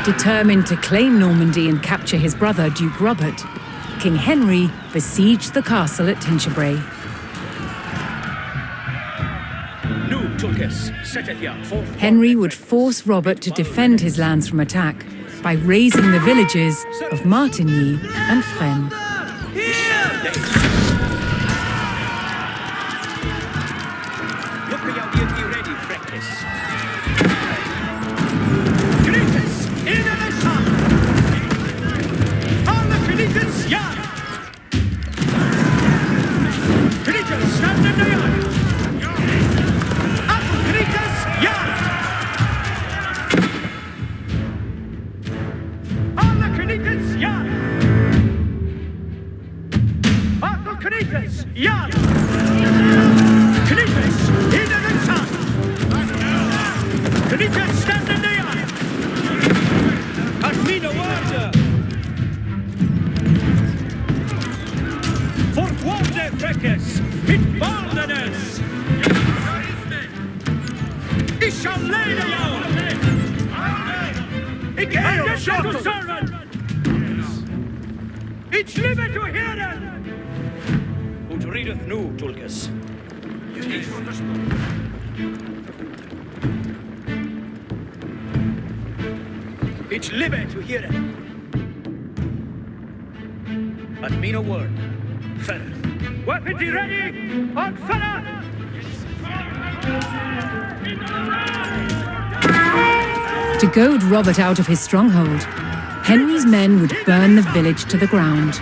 Determined to claim Normandy and capture his brother, Duke Robert, King Henry besieged the castle at Tinchebray. Henry would force Robert to defend his lands from attack by razing the villages of Martigny and Fresnes. Ich liebe zu hören! Und redeth nu, Tulkes. Ich live to hear it. At me no word. Fire. Weapons ready! On fire! To goad Robert out of his stronghold, Henry's men would burn the village to the ground.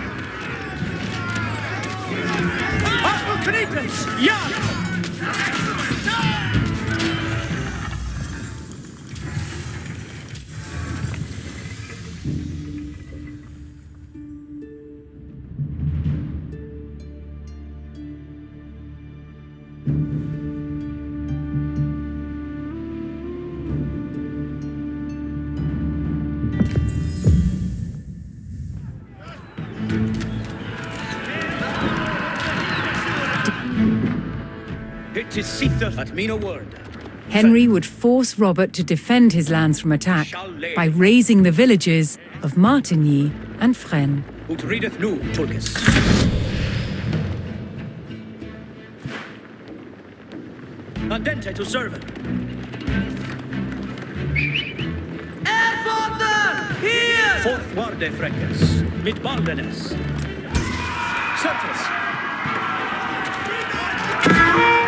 At me no word. Henry would force Robert to defend his lands from attack by razing the villages of Martigny and Fresnes. Ut readeth nu, Tulkes. Andente to servant. Father, here! Forthwarde, freckes, mit baldenes. Certes.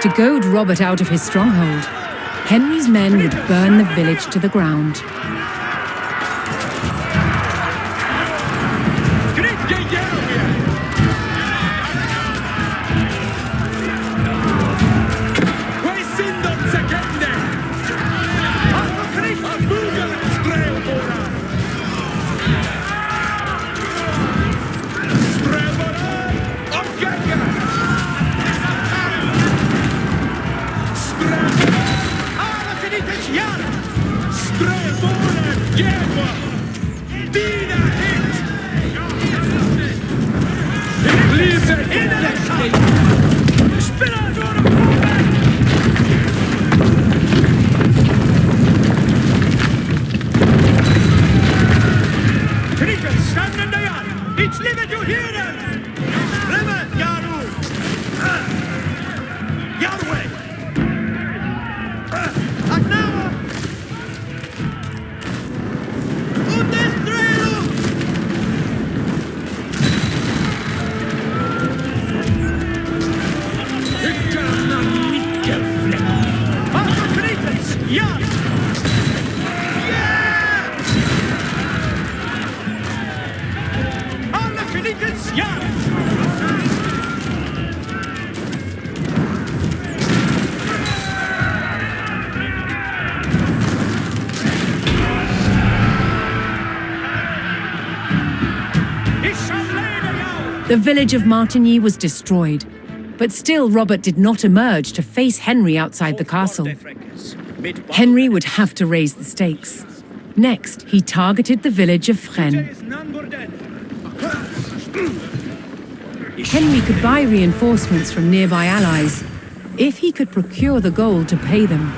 To goad Robert out of his stronghold, Henry's men would burn the village to the ground. The village of Martigny was destroyed, but still Robert did not emerge to face Henry outside the castle. Henry would have to raise the stakes. Next, he targeted the village of Fresnes. Henry could buy reinforcements from nearby allies if he could procure the gold to pay them.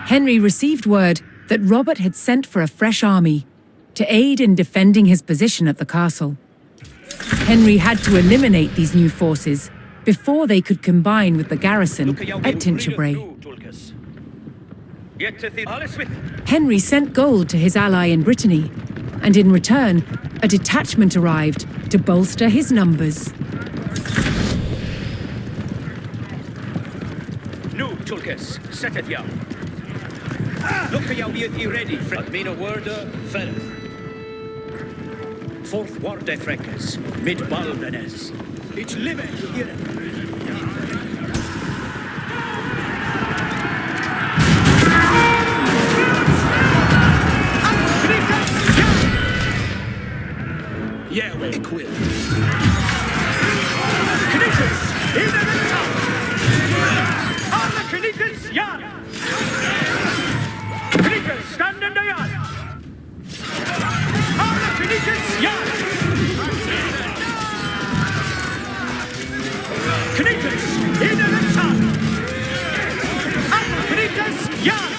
Henry received word that Robert had sent for a fresh army to aid in defending his position at the castle. Henry had to eliminate these new forces before they could combine with the garrison at Tinchebray. Henry sent gold to his ally in Brittany, and in return, a detachment arrived to bolster his numbers. Nu, Tulkes, set it jou. Look jou be ready, friend. Mina worde, Ferth. Fourth war defrekkes, mid baldenes. It's live here. Yeah, well, equip. Knitters, in the south. On the Knitters, yard. Knitters, stand in the yard. On the Knitters, yard. Knitters, in the south. On the Knitters, yard.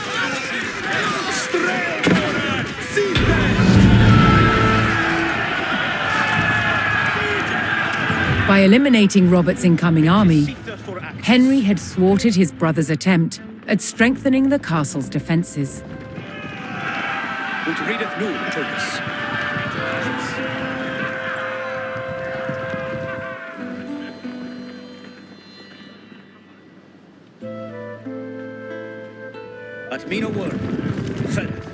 Straight order, see that. By eliminating Robert's incoming army, Henry had thwarted his brother's attempt at strengthening the castle's defences. Und redet nun, Tulkes. At mina word, Ferth.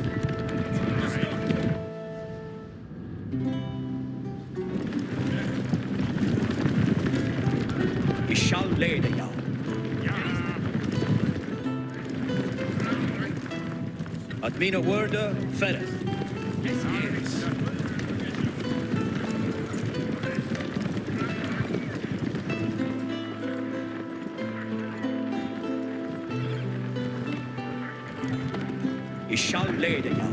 Ich shall lede jou. At mina worde, Ferth. Ich shall lede jou.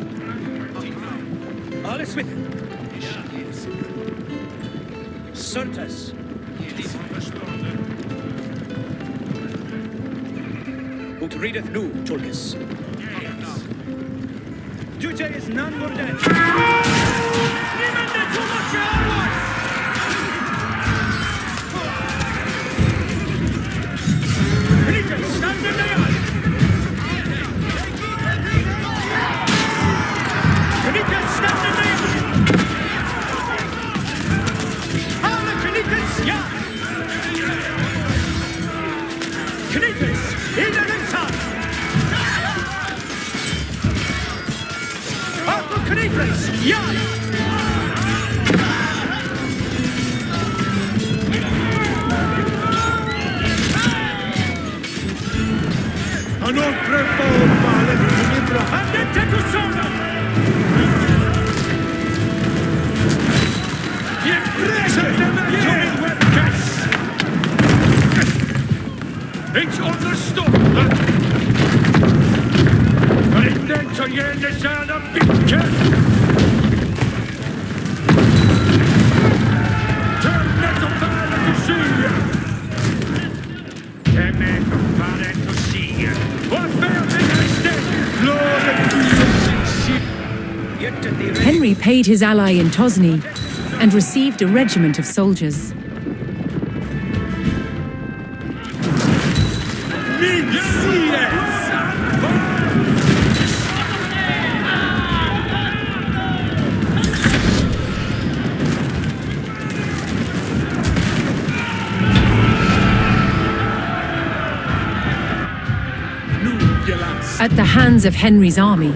Alles with it. Certes. Und readeth nu, Tulkes. Duce is none more than. Stand in the yard. Knitters, stand in the yard. Alle Knitters, ja. Knitters, in the south. Alle Knitters, ja. Un oltre bomba alle libra. Andate tu sono. Je prese je webcast. It's understood. Maar ik denk zo jullie zijn een beetje. Turn net op varen te zien. Turn net op varen te zien. Wat veel dingen steeds. Henry paid his ally in Tosny and received a regiment of soldiers. At the hands of Henry's army,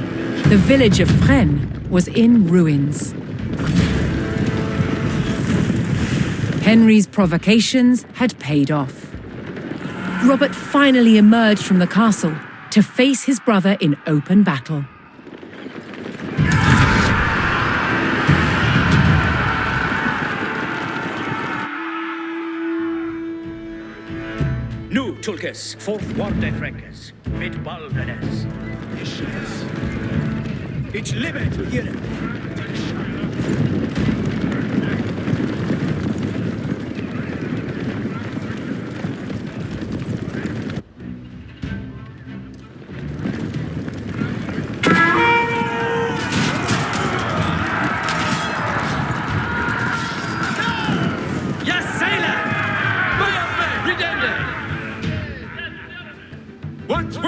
the village of Fresnes was in ruins. Henry's provocations had paid off. Robert finally emerged from the castle to face his brother in open battle. Nu, Tulkes, fourth war defrekkes, mid baldenes. It's live to hear it.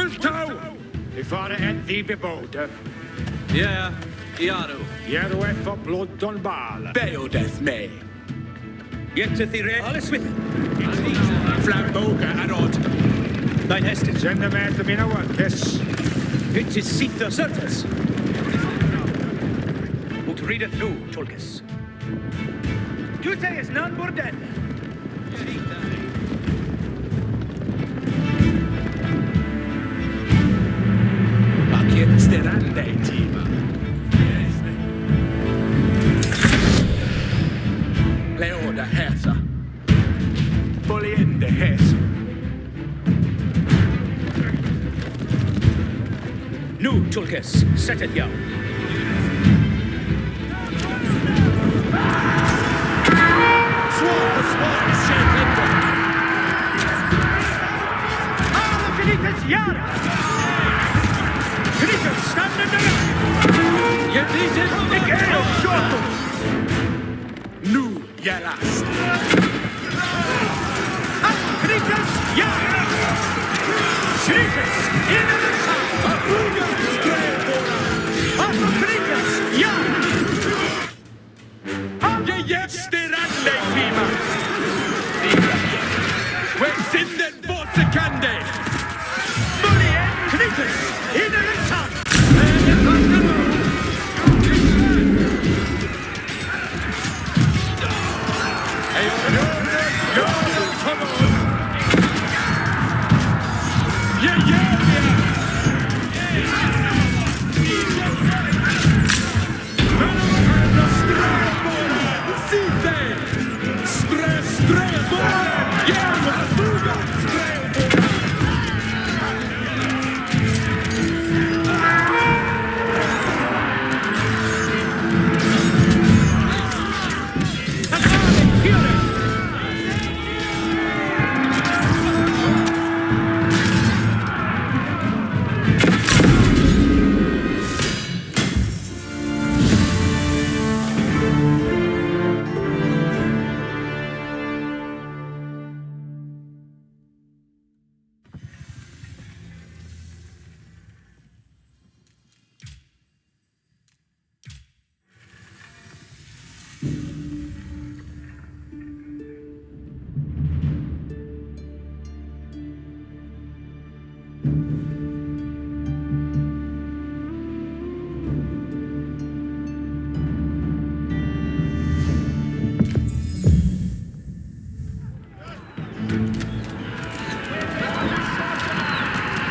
Wilto! I fare ett vi bebåde. Ja, Iaru. Gero ett för blod on bal. Beodeth me. Get to the red. Alles with Flamboga arod. Nine hestes. Send them out to mina workers. It is Sitha Certus. Ut read it through, Tulkas. Tute is none more dead. Bakien sterande tima. Leoda häsa. Poliende häs. Nu, Tulkas, set it yow. Nu järast.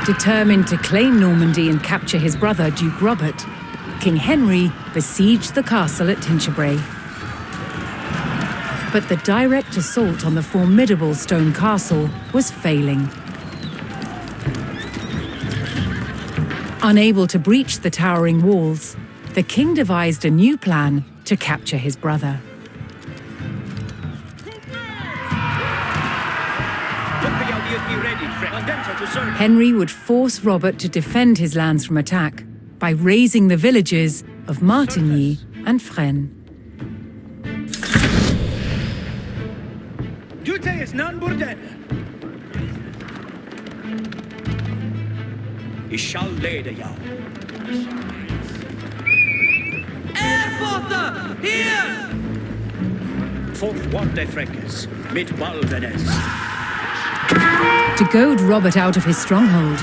Determined to claim Normandy and capture his brother, Duke Robert, King Henry besieged the castle at Tinchebray. But the direct assault on the formidable stone castle was failing. Unable to breach the towering walls, the king devised a new plan to capture his brother. Henry would force Robert to defend his lands from attack by razing the villages of Martigny and Fresnes. Dute is none more dead. I shall lay the yow. Airfather! Here! Forth one de Freckes, mid Balvenes. To goad Robert out of his stronghold,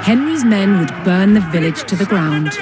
Henry's men would burn the village to the ground.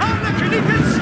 Alla Knippes!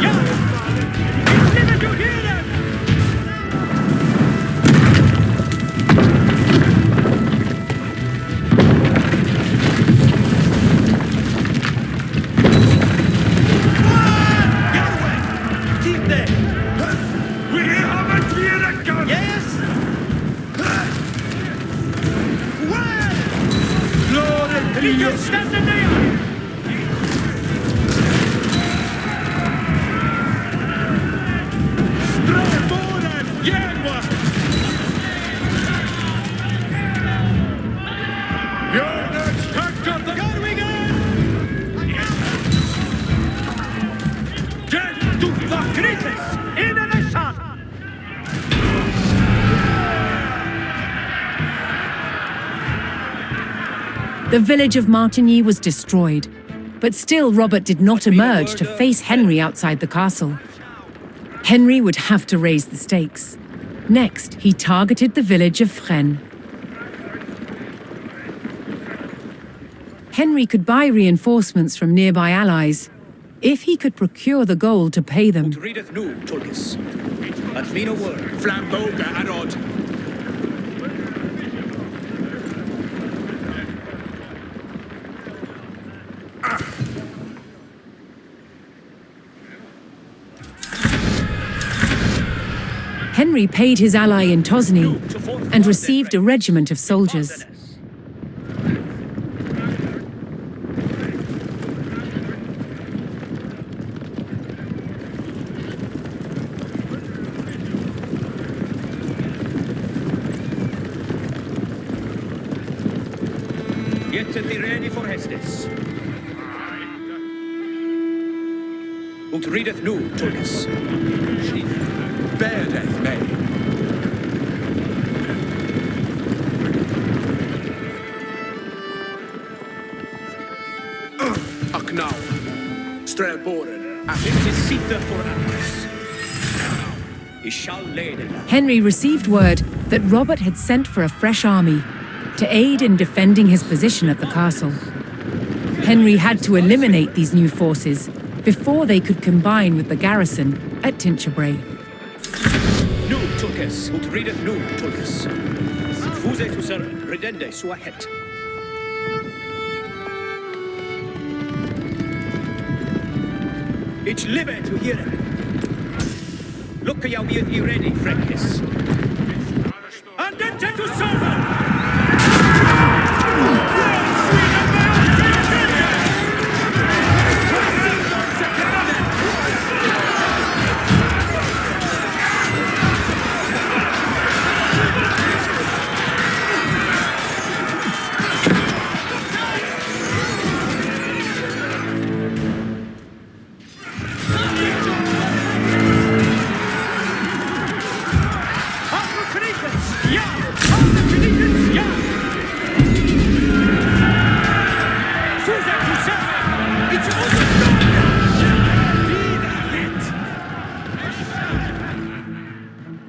The village of Martigny was destroyed, but still Robert did not emerge to face Henry outside the castle. Henry would have to raise the stakes. Next, he targeted the village of Fresnes. Henry could buy reinforcements from nearby allies, if he could procure the gold to pay them. Readeth nu, Tulkis. At me no word. Flamboga arod. Henry paid his ally in Tosny and received a regiment of soldiers. Get thee ready for Hestes. Ut readeth nu, Tulkis. Bäreth mig. Aknau. Strälboren. It is seated for us. He shall lay the land. Henry received word that Robert had sent for a fresh army to aid in defending his position at the castle. Henry had to eliminate these new forces before they could combine with the garrison at Tinchebray. Nu, Tulkis. Ut readeth nu, Tulkis. Fuse to ser redende sua het. Ich live to hear it. Look how be ready, Frankis. And then to serve.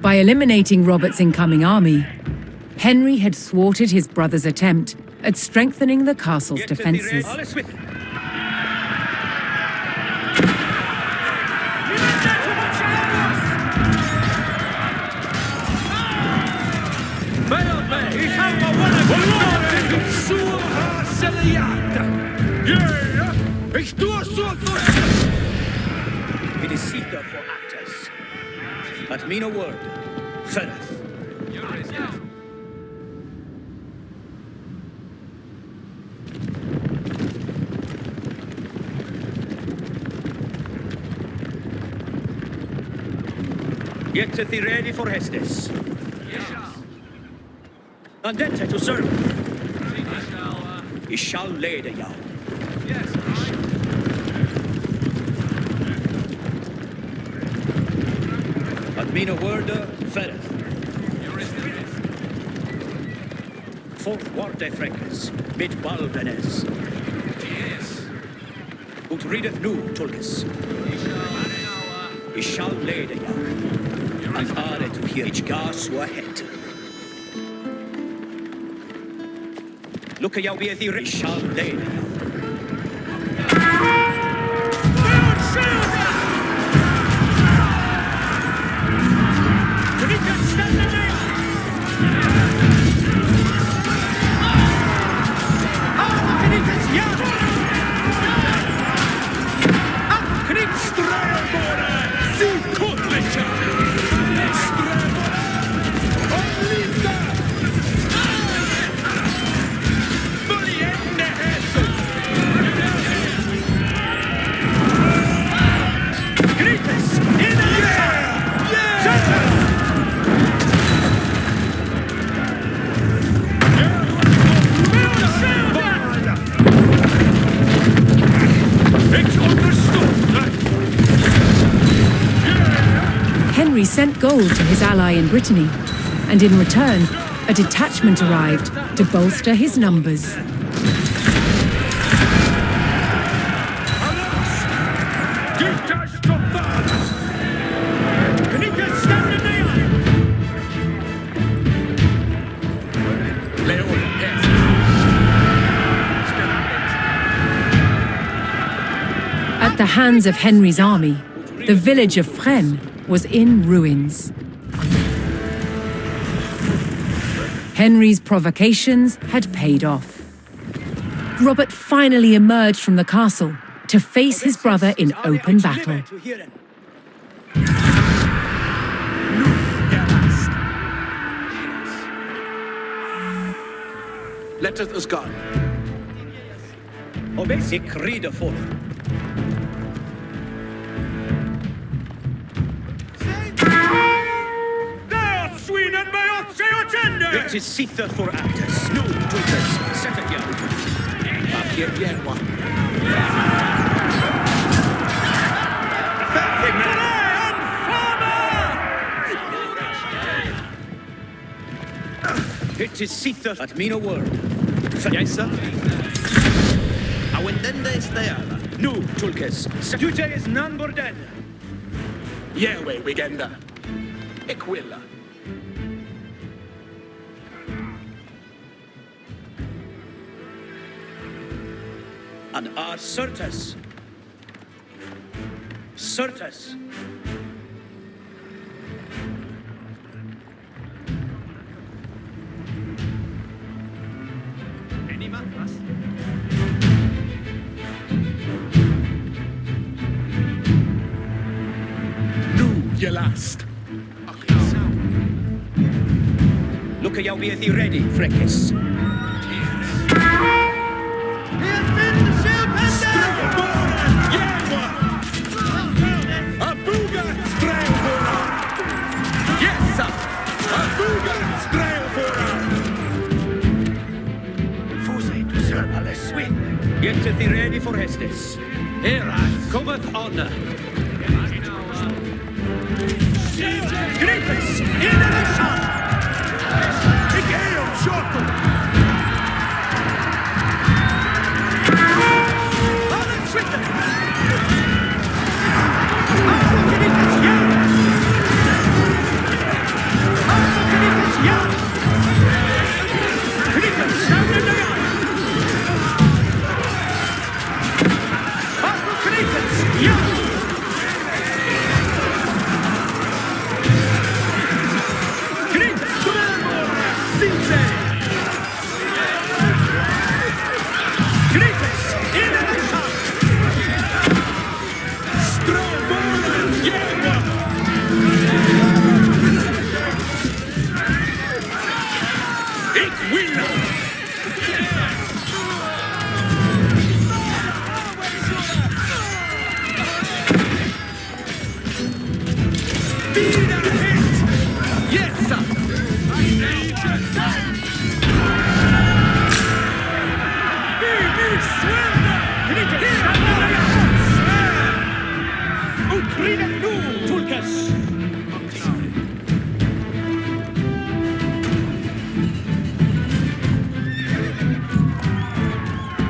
By eliminating Robert's incoming army, Henry had thwarted his brother's attempt at strengthening the castle's defenses. It is seeker for actors. At me no word. Fereth. Get thee ready for Hestes. And then to serve. He shall lay the yow. At me no word, Fereth. Fort Warte Frankis, mit Balvenes. Ut readeth nu, Tulkis. He shall lay the yow. And are to hear each gas sua het. Look how be the rich shall lay the yow. Henry sent gold to his ally in Brittany, and in return, a detachment arrived to bolster his numbers. hands of Henry's army, the village of Fresnes was in ruins. Henry's provocations had paid off. Robert finally emerged from the castle to face his brother in open battle. Let us go. Obesic rider for. It is Sitha for actors. No, Tulkas, set it here. It is Sitha at Mina word. Yes, sir. Awendende stayala. No, Tulkas. Dute is none borden. Yewe wigenda. Equilla. And our certus. Certus. Any matras? Ye last. Look at you be thee ready, Freckis. Abuga Strailbora! Yes, sir! Abuga Strailbora! Fuse to serve a swing. Get thee ready for Hestes. Here I cometh honor. Griffiths, in the sun! Miguel Shotto!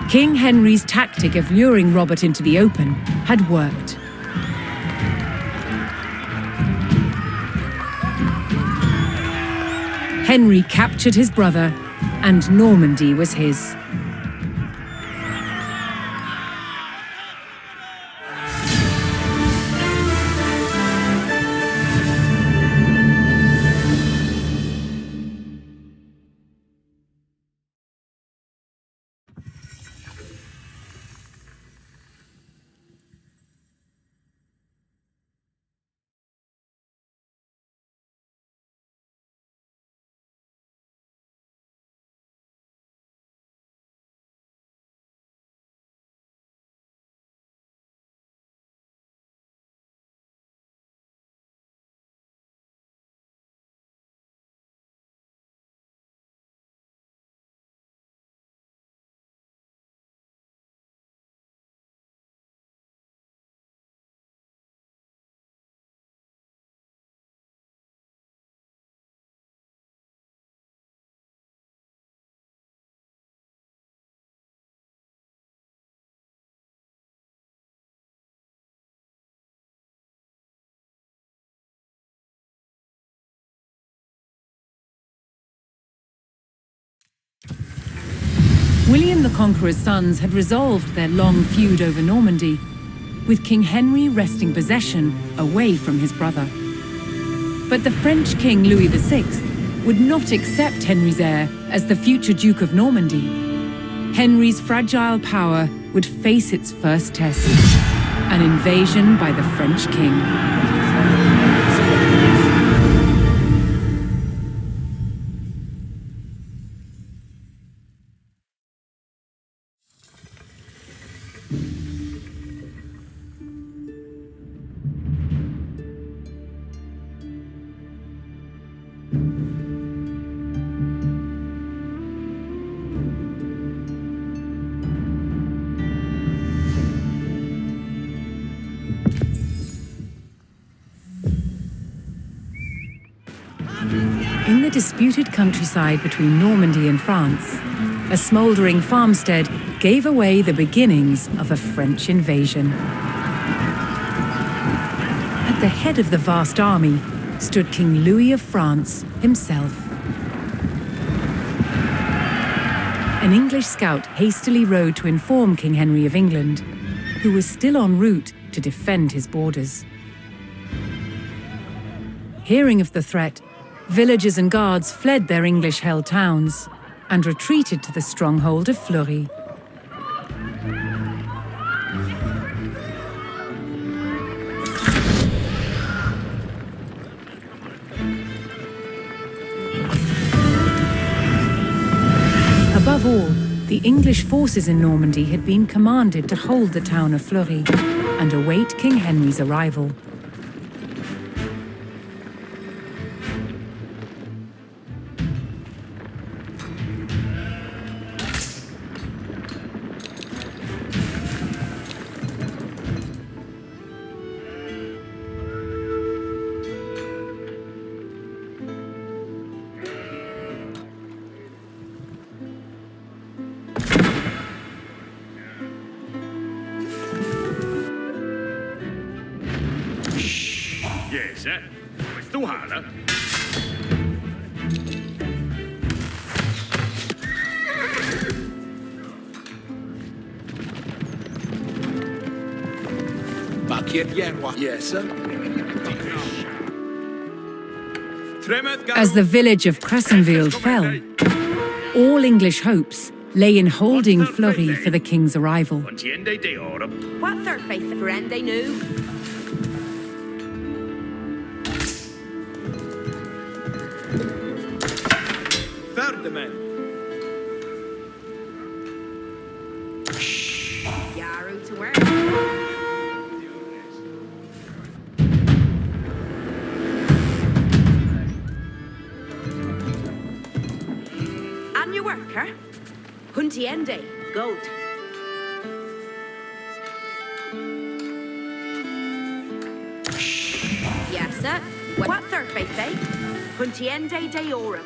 King Henry's tactic of luring Robert into the open had worked. Henry captured his brother, and Normandy was his. William the Conqueror's sons had resolved their long feud over Normandy, with King Henry wresting possession away from his brother. But the French King Louis VI would not accept Henry's heir as the future Duke of Normandy. Henry's fragile power would face its first test, an invasion by the French king. In the disputed countryside between Normandy and France, a smouldering farmstead gave away the beginnings of a French invasion. At the head of the vast army stood King Louis of France himself. An English scout hastily rode to inform King Henry of England, who was still en route to defend his borders. Hearing of the threat, villagers and guards fled their English-held towns and retreated to the stronghold of Fleury. Above all, the English forces in Normandy had been commanded to hold the town of Fleury and await King Henry's arrival. Yes, eh? Questo hala. Yes, sir. As the village of Cressenville fell, all English hopes lay in holding Fleury for the king's arrival. Contiende deorum. What's our faith for Ende new? Ferdinand. Yaru to where? And your worker? Huntiende, goat. Yes, sir. What's our faith, eh? Huntiende deorum.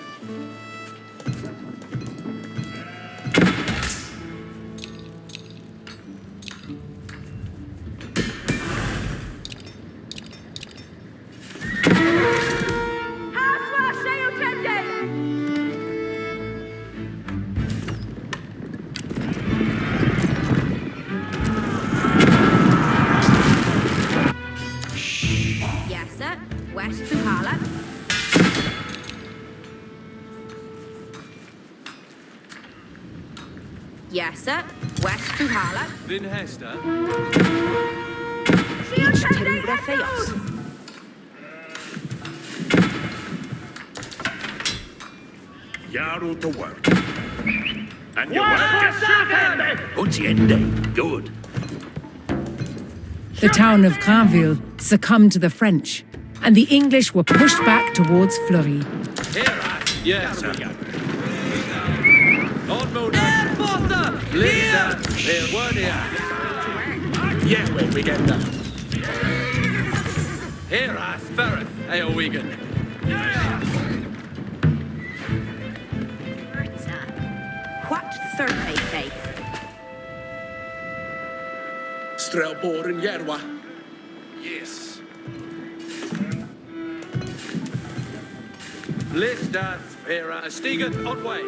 West Suhala. Yes, sir. West Suhala. Vinhesta. Timbre Feos. Yaru to work. And your work. Contiende. Good. The town of Cranville succumbed to the French, and the English were pushed back towards Fleury. Yes, sir. On motor. Lista. Yeah, where we get that. Here I ferret, Eowigan. What third faith? Strelbor and Yerwa. Yes. Lista, Vera, Stigeth, Otway.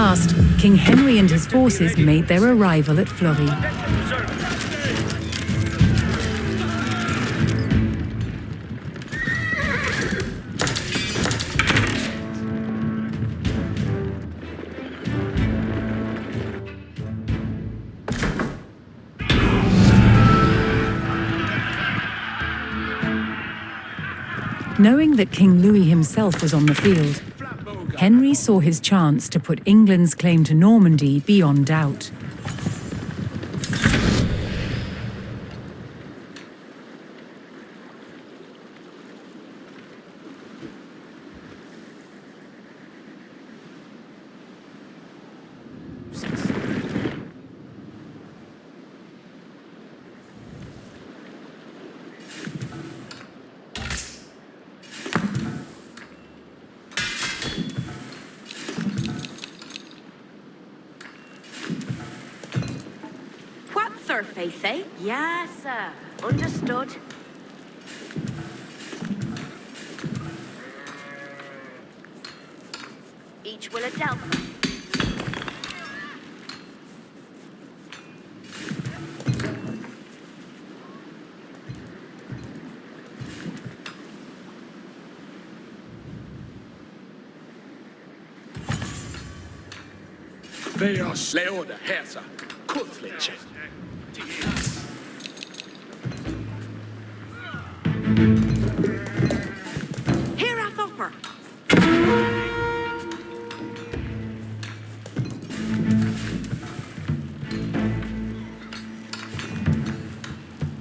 last, King Henry and his forces made their arrival at Fleury. Knowing that King Louis himself was on the field, Henry saw his chance to put England's claim to Normandy beyond doubt. Sir, Faith, eh? Yes, sir. Understood. Each will a dealt. Veos Leoda Herza, Kuthliche. Here, a thopper.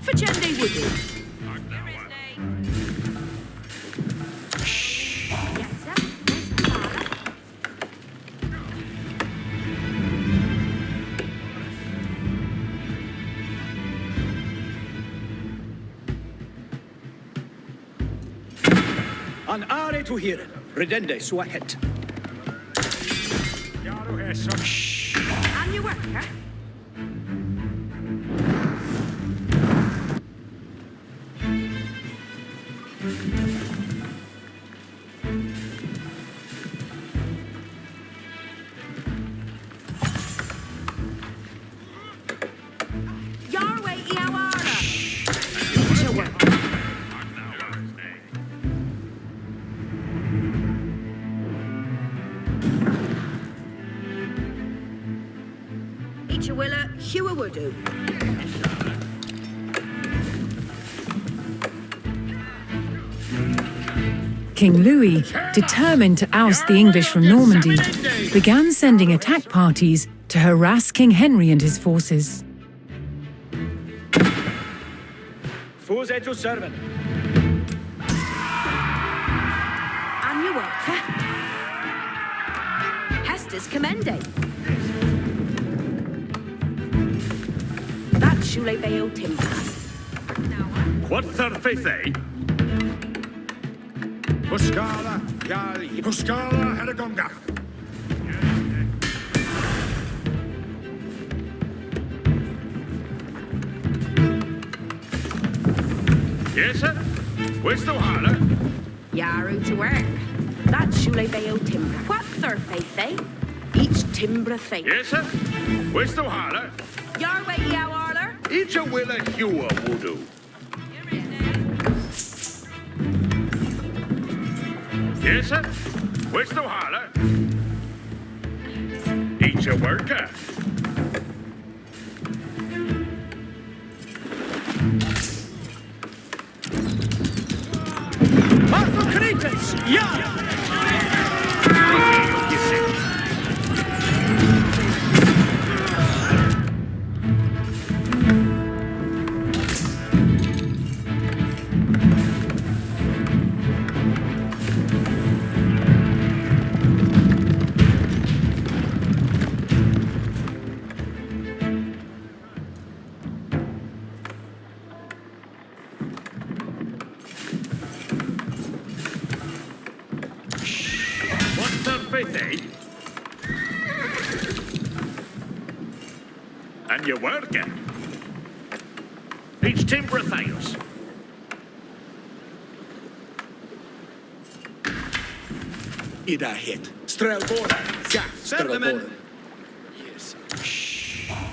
Fagende would do. Yes, sir. Where's the father? An are to hear, redende sua het. On your work, huh? Your way, Iawara. Each your work. Ichawilla, Hua would do. King Louis, determined to oust the English from Normandy, began sending attack parties to harass King Henry and his forces. Fuse to servant. On your work, huh? Hester's commending. That Shule Bayo timber. Quather Faithe. Muscala, Yali, Muscala, Hadagonga. Yes, sir. Where's the holler? Yaru to work. That Shule Bayo timber. What thir faith, eh? Each timber thing. Yes, sir. Where's the holler? Your way, Yawarler. Each a will a Hua voodoo. Yes, sir. Where's the holler? Each a worker. Marco Cretus, yeah! And you're working. Each timber Thaios. Ida hit. Strelbora, ja, Serve the men. Strelbora.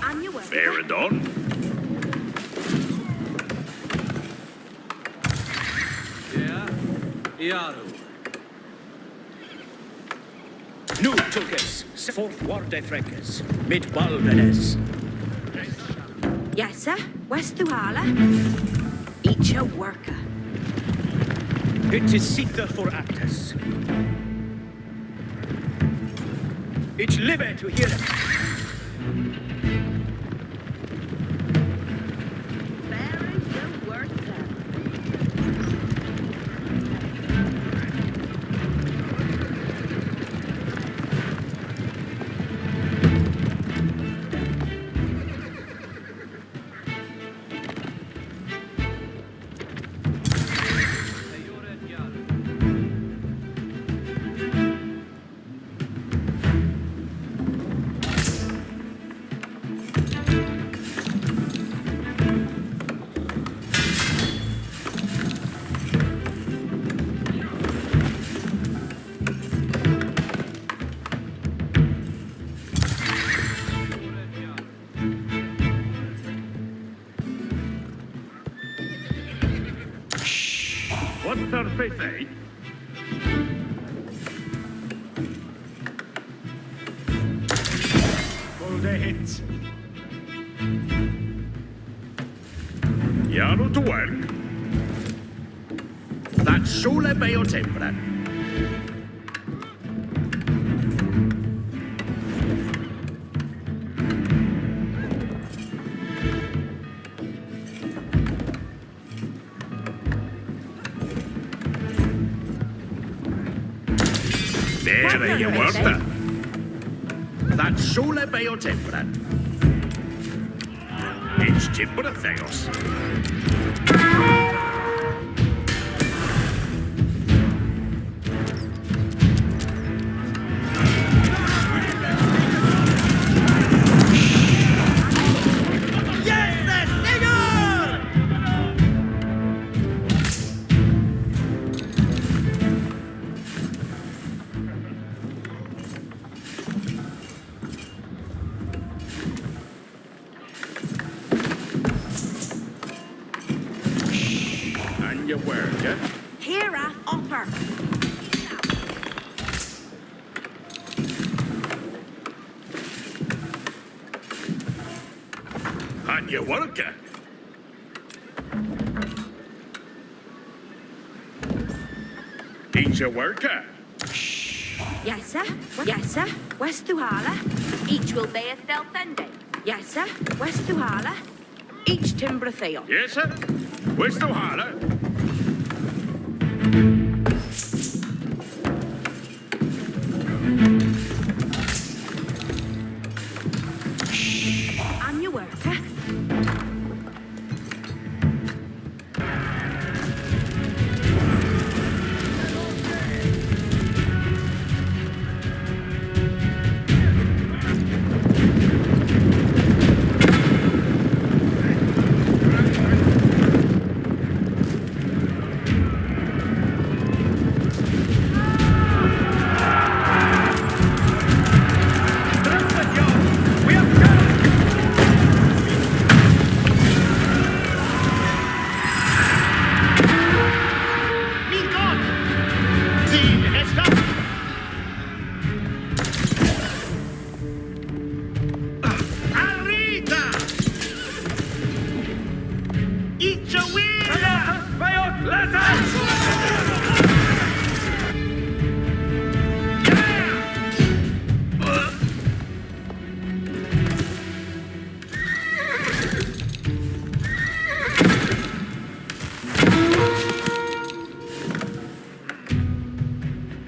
On your way. Fair and on. Nu Tulkes, fourth Warde Freckes, mit Baldenes. Yes, sir. West Thuala. Each a worker. It is Sitha for Actus. Ich live to hear it. Very good work, sir. What's her face, eh? Golde hit. Yano to work. That's Sole Bayo Tempran. There you were. That's Sole Bayo Tempran. It's Timber Theos. And you work, eh? Here a upper. And you work, eh? Each a worker. Yes, sir. Yes, sir. West Thuala. Each will be a Thelthende. Yes, sir. West Thuala. Each Timber Theo. Yes, sir. Where's the holler? On your worker.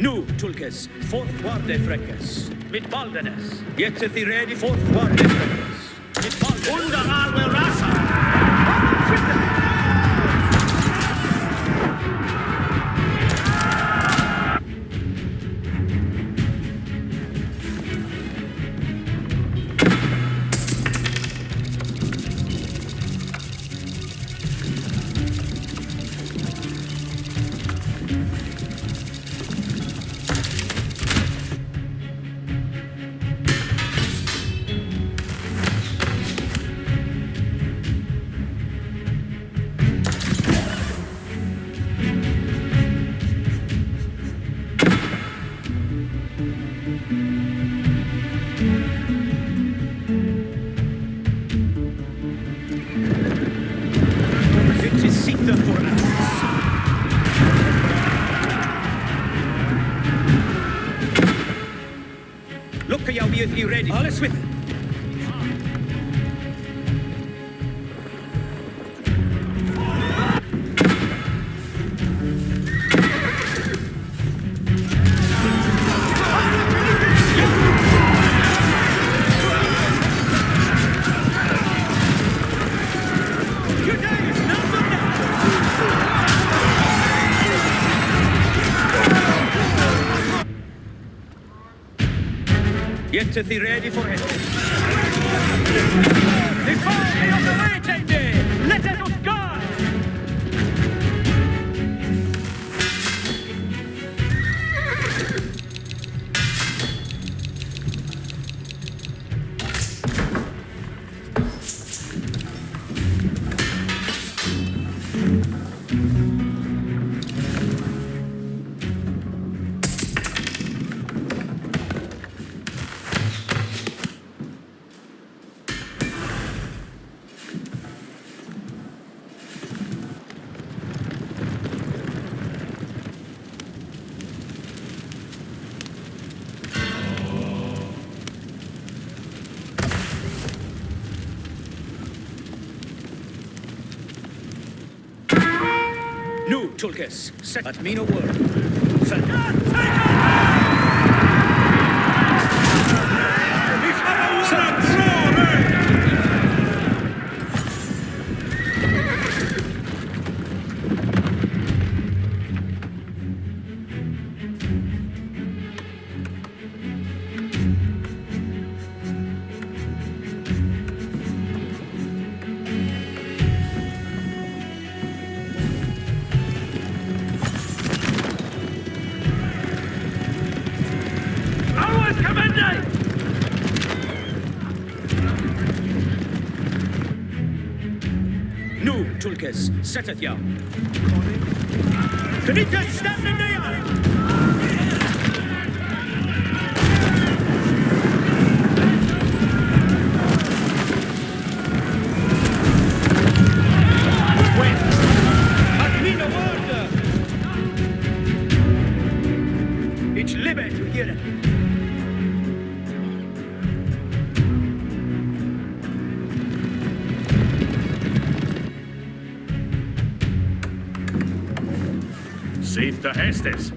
Nu Tulkes, fourth Warde Freckes, mit Baldenes. Jetzt ist die Rede fourth Warde Freckes, mit Baldenes. Underalwe Rasa! ye ready? Alles with it. Get to thee ready for it. Before me on the way, Tende! Let us guard! Nu, Tulkes, set at me no word. Nu, Tulkes, setteth ya. Knights, stand in the yard! At me no order! Ich liebe to hear it. Seht der Hestes.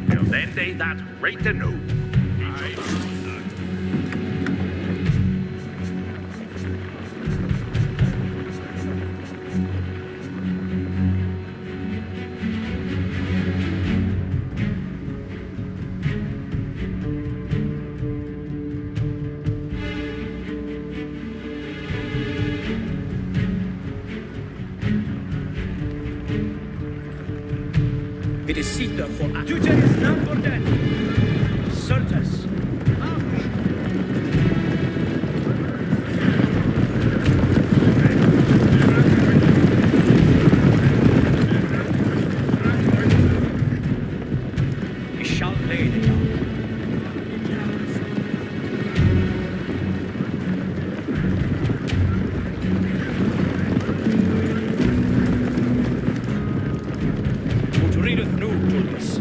Well, then they that rate the know. It is Sita for Duteris non for death. Certes. We shall lay the yard. Readeth no, Tulkes.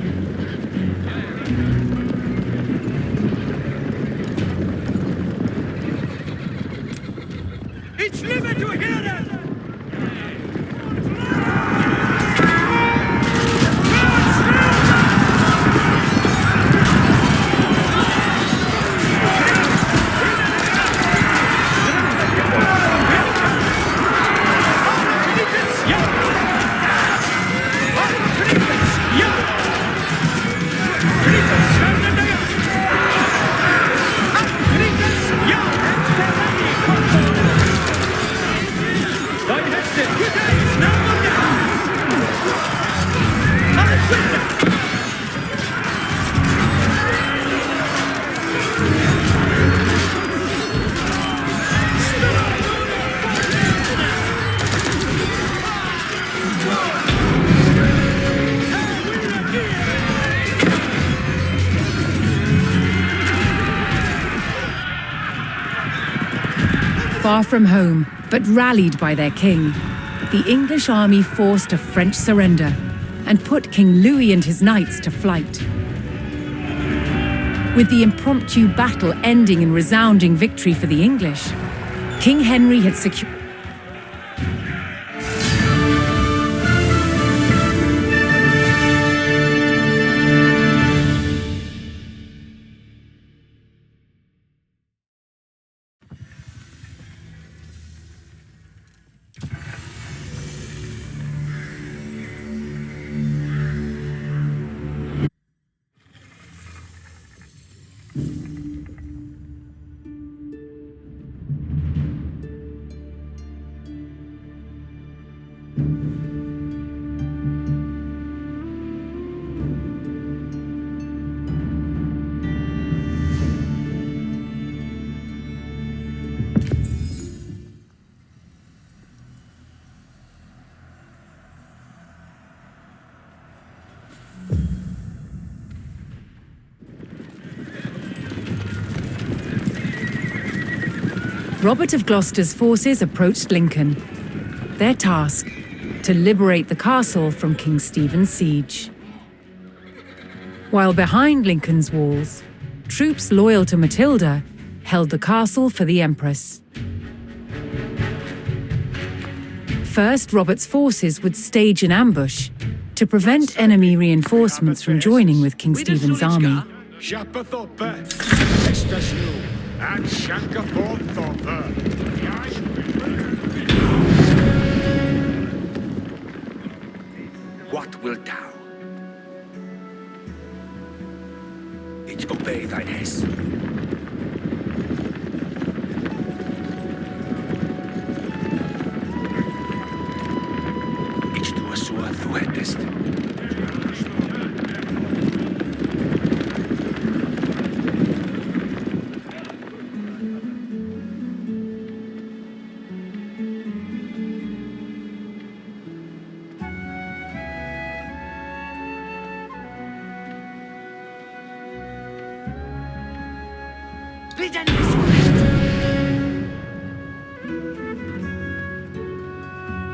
It's limit to hear them! Far from home, but rallied by their king, the English army forced a French surrender and put King Louis and his knights to flight. With the impromptu battle ending in resounding victory for the English, King Henry had secured. Robert of Gloucester's forces approached Lincoln. Their task, to liberate the castle from King Stephen's siege. While behind Lincoln's walls, troops loyal to Matilda held the castle for the Empress. First, Robert's forces would stage an ambush to prevent enemy reinforcements from joining with King Stephen's army. What wilt thou? Ich obey thine hess. Ich tue so, du hättest.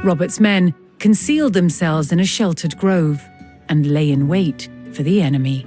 Robert's men concealed themselves in a sheltered grove and lay in wait for the enemy.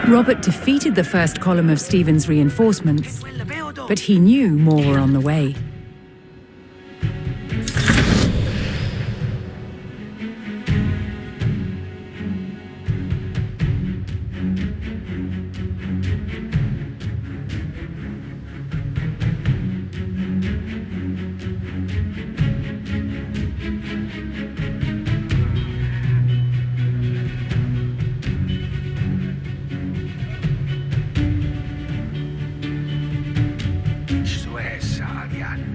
Robert defeated the first column of Stephen's reinforcements, but he knew more were on the way. Eso es, Alian.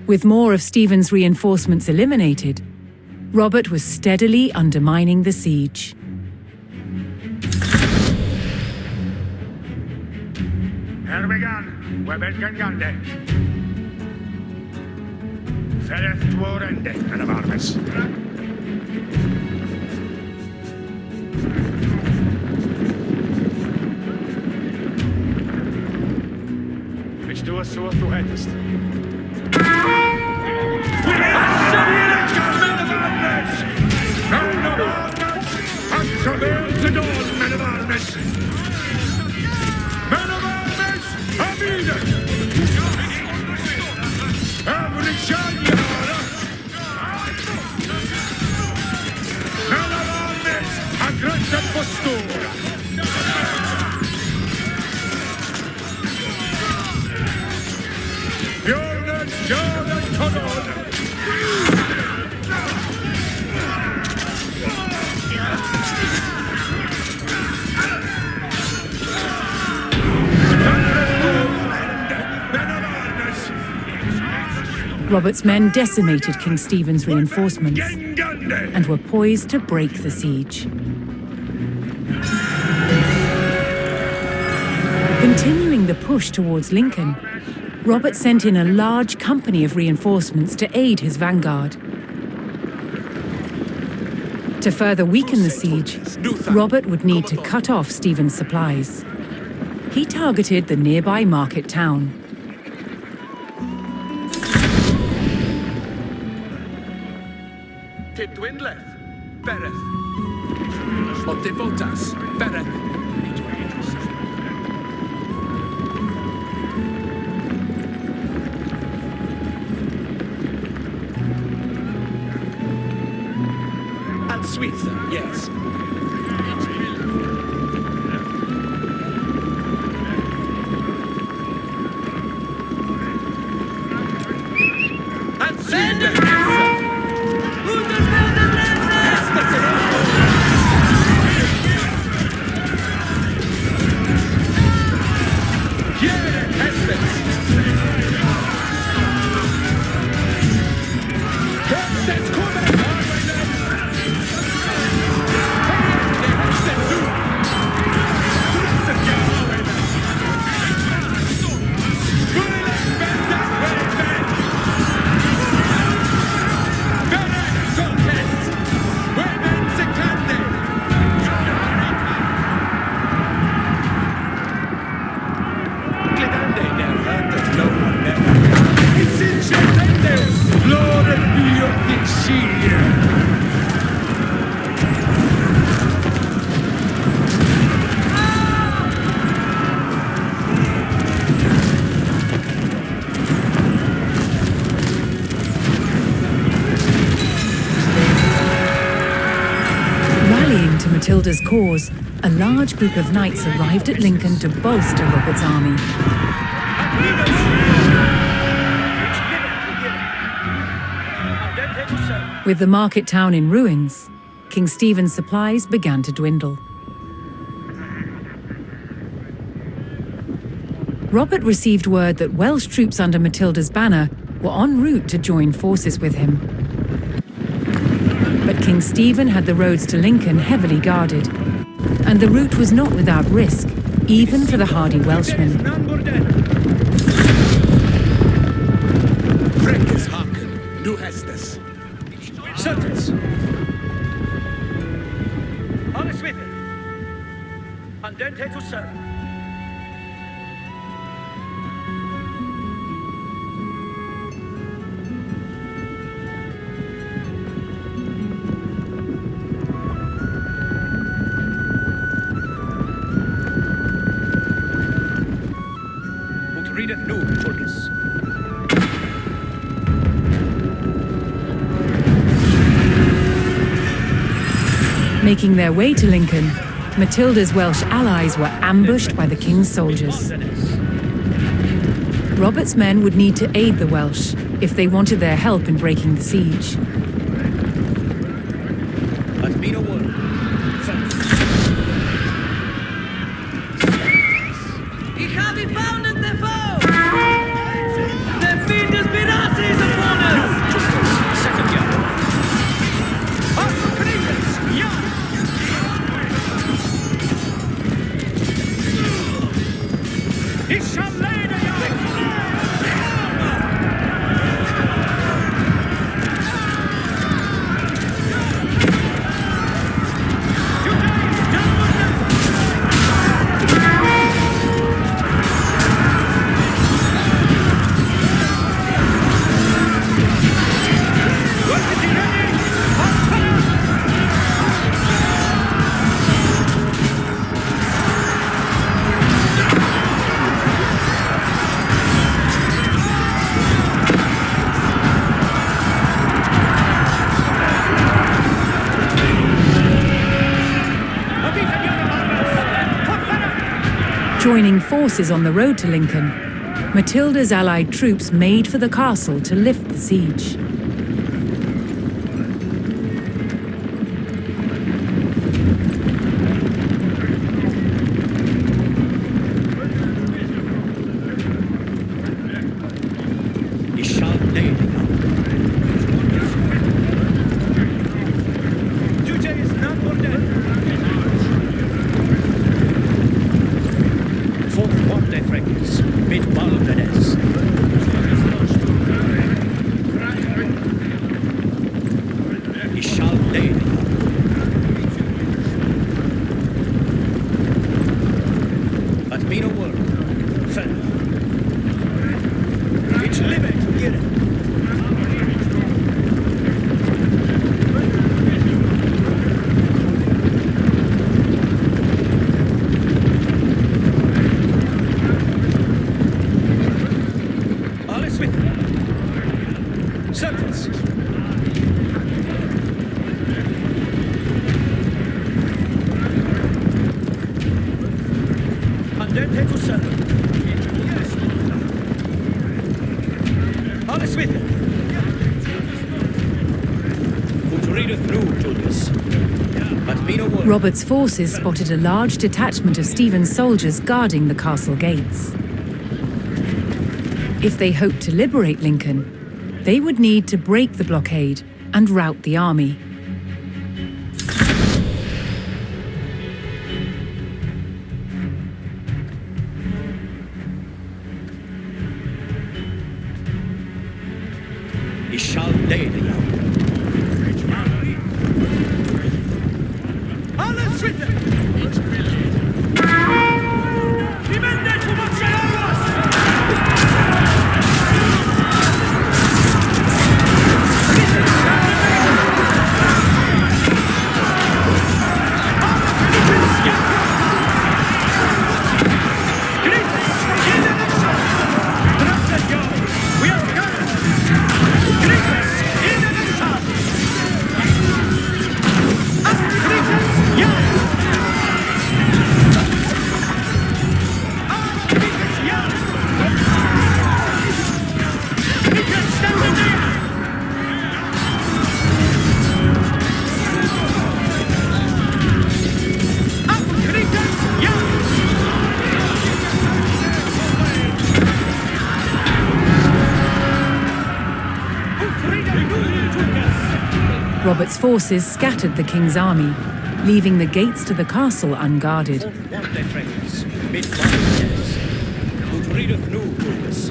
With more of Stephen's reinforcements eliminated, Robert was steadily undermining the siege. Herbegan, Webelgangande. Fereth Tuorende, and of armies. Which do us so to headest. Robert's men decimated King Stephen's reinforcements and were poised to break the siege. Continuing the push towards Lincoln, Robert sent in a large company of reinforcements to aid his vanguard. To further weaken the siege, Robert would need to cut off Stephen's supplies. He targeted the nearby market town. Tidwindleth, Bereth. Otivotas, Bereth. And Switha, yes. And Switha. Matilda's cause, a large group of knights arrived at Lincoln to bolster Robert's army. With the market town in ruins, King Stephen's supplies began to dwindle. Robert received word that Welsh troops under Matilda's banner were en route to join forces with him. But King Stephen had the roads to Lincoln heavily guarded, and the route was not without risk, even for the hardy Welshmen. Frecus hearken, nu hestes. Certes. Honest with it. Andente to serve. Readeth new, Tulkis. Making their way to Lincoln, Matilda's Welsh allies were ambushed by the king's soldiers. Robert's men would need to aid the Welsh if they wanted their help in breaking the siege. Hath been a word. Ich habe found the foe! The fiend has been asses joining forces on the road to Lincoln, Matilda's allied troops made for the castle to lift the siege. He shall lay the young. Duce is not more dead. For what they frankers, mit Balvedes. He shall lay the young. But me no word, fellow. It's limit, get it. Alles with Servants. Andente to serve. Alles with it. Who readeth new, Julius? But me no word. Robert's forces spotted a large detachment of Stephen's soldiers guarding the castle gates. If they hoped to liberate Lincoln, they would need to break the blockade and rout the army. He shall lay the young. Alles with it. Dipende tu marcheros. We are together. Robert's forces scattered the king's army, leaving the gates to the castle unguarded. What they frankers, mit Balvedes. Who readeth new, Julius?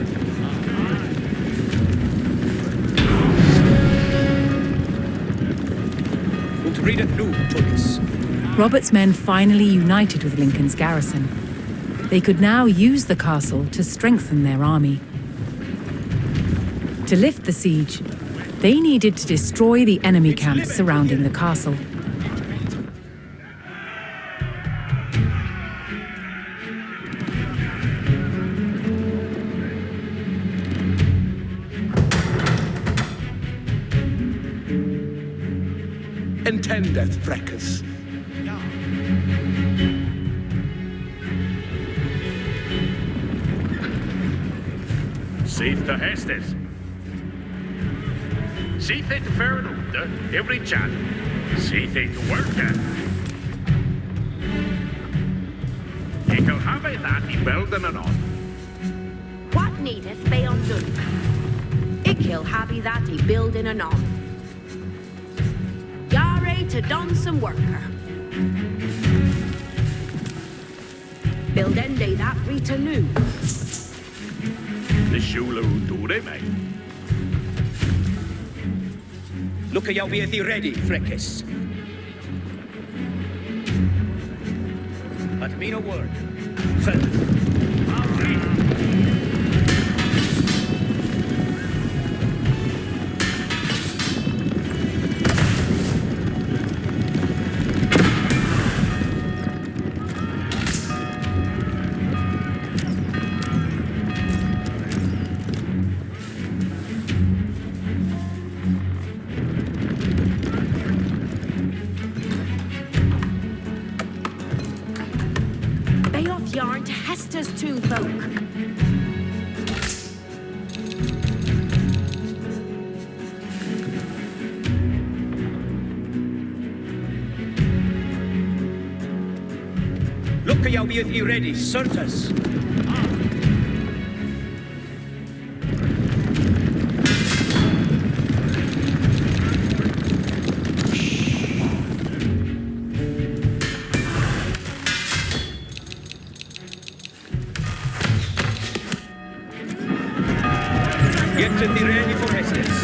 Who readeth new, Julius? Robert's men finally united with Lincoln's garrison. They could now use the castle to strengthen their army. To lift the siege, they needed to destroy the enemy camps surrounding the castle. Entendeth, Frecus. Safe to Hestes. Safe to Fernald, every chat. Safe to work. You can have it that he building and on. What needeth they undone? Ickil habby that he building anon. Yare to don some worker. Build ende that Rita new. The Shula do mate. Look at you be thee ready, Frecus. But me no word, fellow. Yaw bydd I ready, certas. Yet to be ready for Hestes.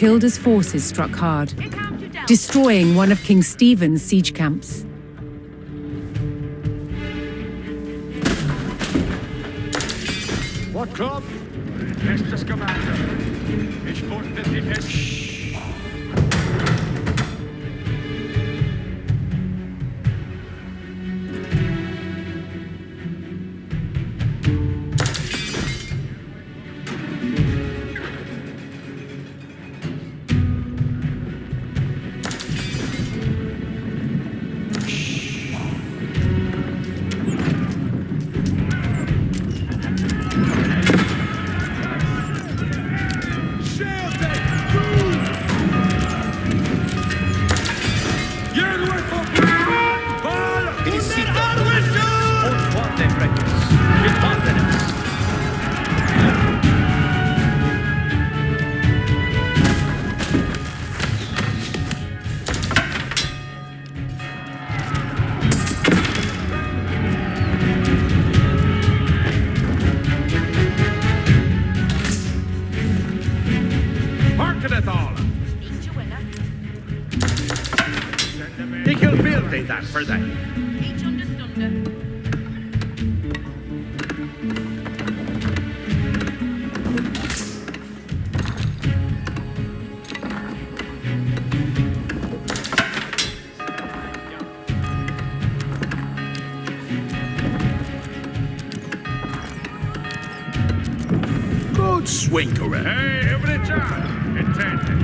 Matilda's forces struck hard, destroying one of King Stephen's siege camps. What club? Estes commander. Ich wollte die Hesse. That for that. Each understunder. Good swinker. Hey, every time. Intended.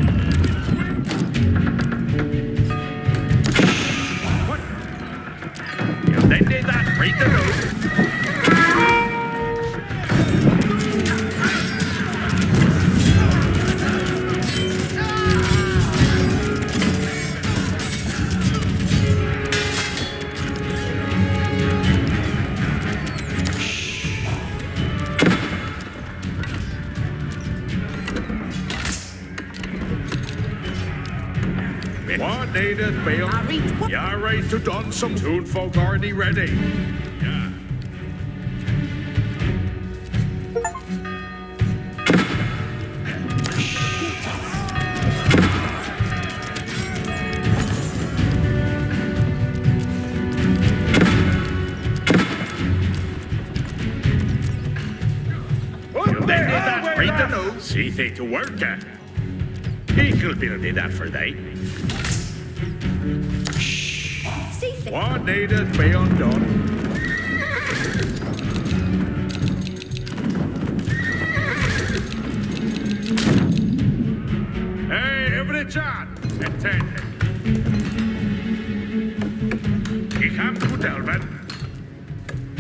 They did that, break the road. What needed, Bill? You're right to done some toon folk already ready. Yeah. They did that, break the nose. See they to work at. Equal Bill did that for they. What needed be undone? Hey, every chat, attended. Ich am gut, Elvin.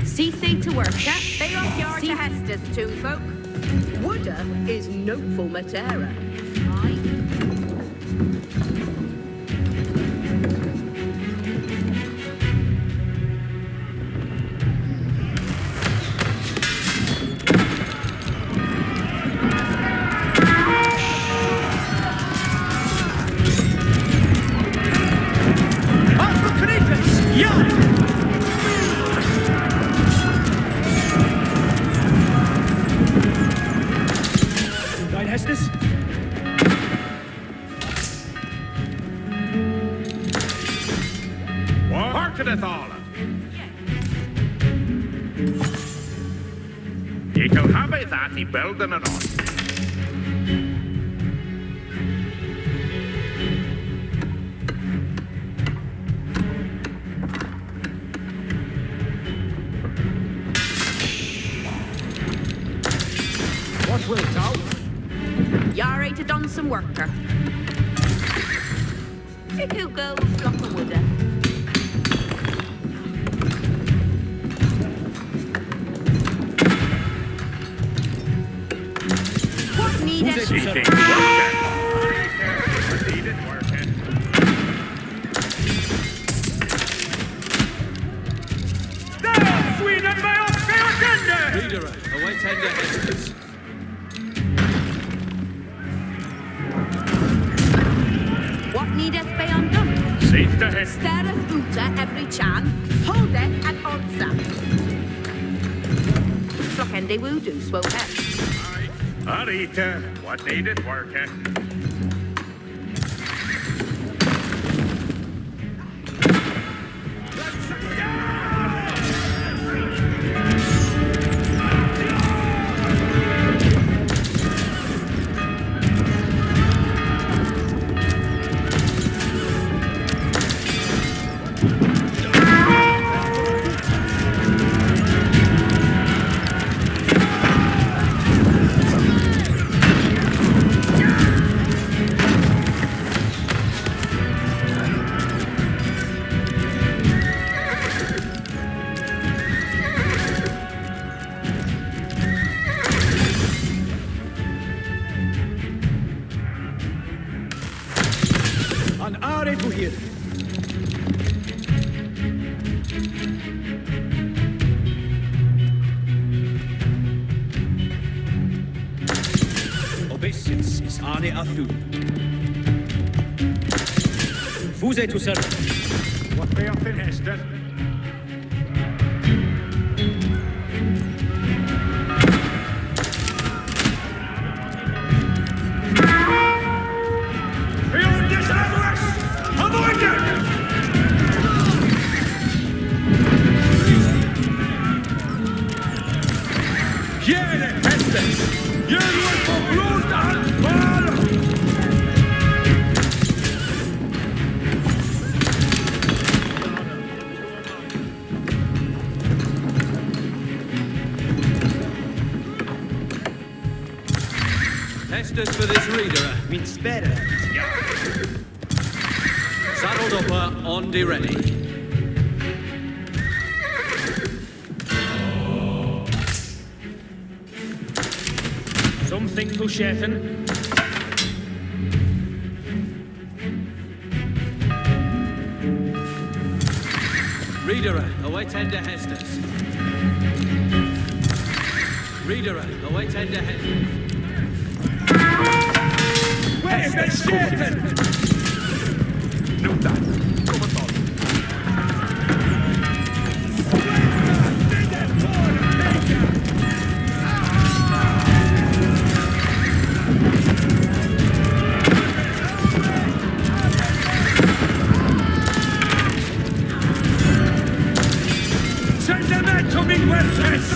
See thee to work, yeah? They off yard to Hestes, toon folk. Wooder is no full matera. Aye. started all. Ik wil hebben dat die belden en on. What will it out? Yare to done some worker. Ik wil go flock of wood. What need Who's it? it? Eating worker. Needed working. Now, Sweden by oss agenda! Leader, away tender Hestus. What needeth be undone? Seat the head. Stareth uta every chan, holdeth and answer. Flockende woo do swow head. Arita, what needed working? An are to here. Obesius is Ane Athu. Fuse to serve. What be up in Hester? Beyond this avarice! Avoid it! Jene Hestus! Jene for blood and fire! Hestus for this reader, means better. Saddled up on the ready. Something to Shetton. Reader, away tender Hestus. Reader, away tender Hestus. Where's the Shetton? No, that. Come on, Send them out to me, Weltes!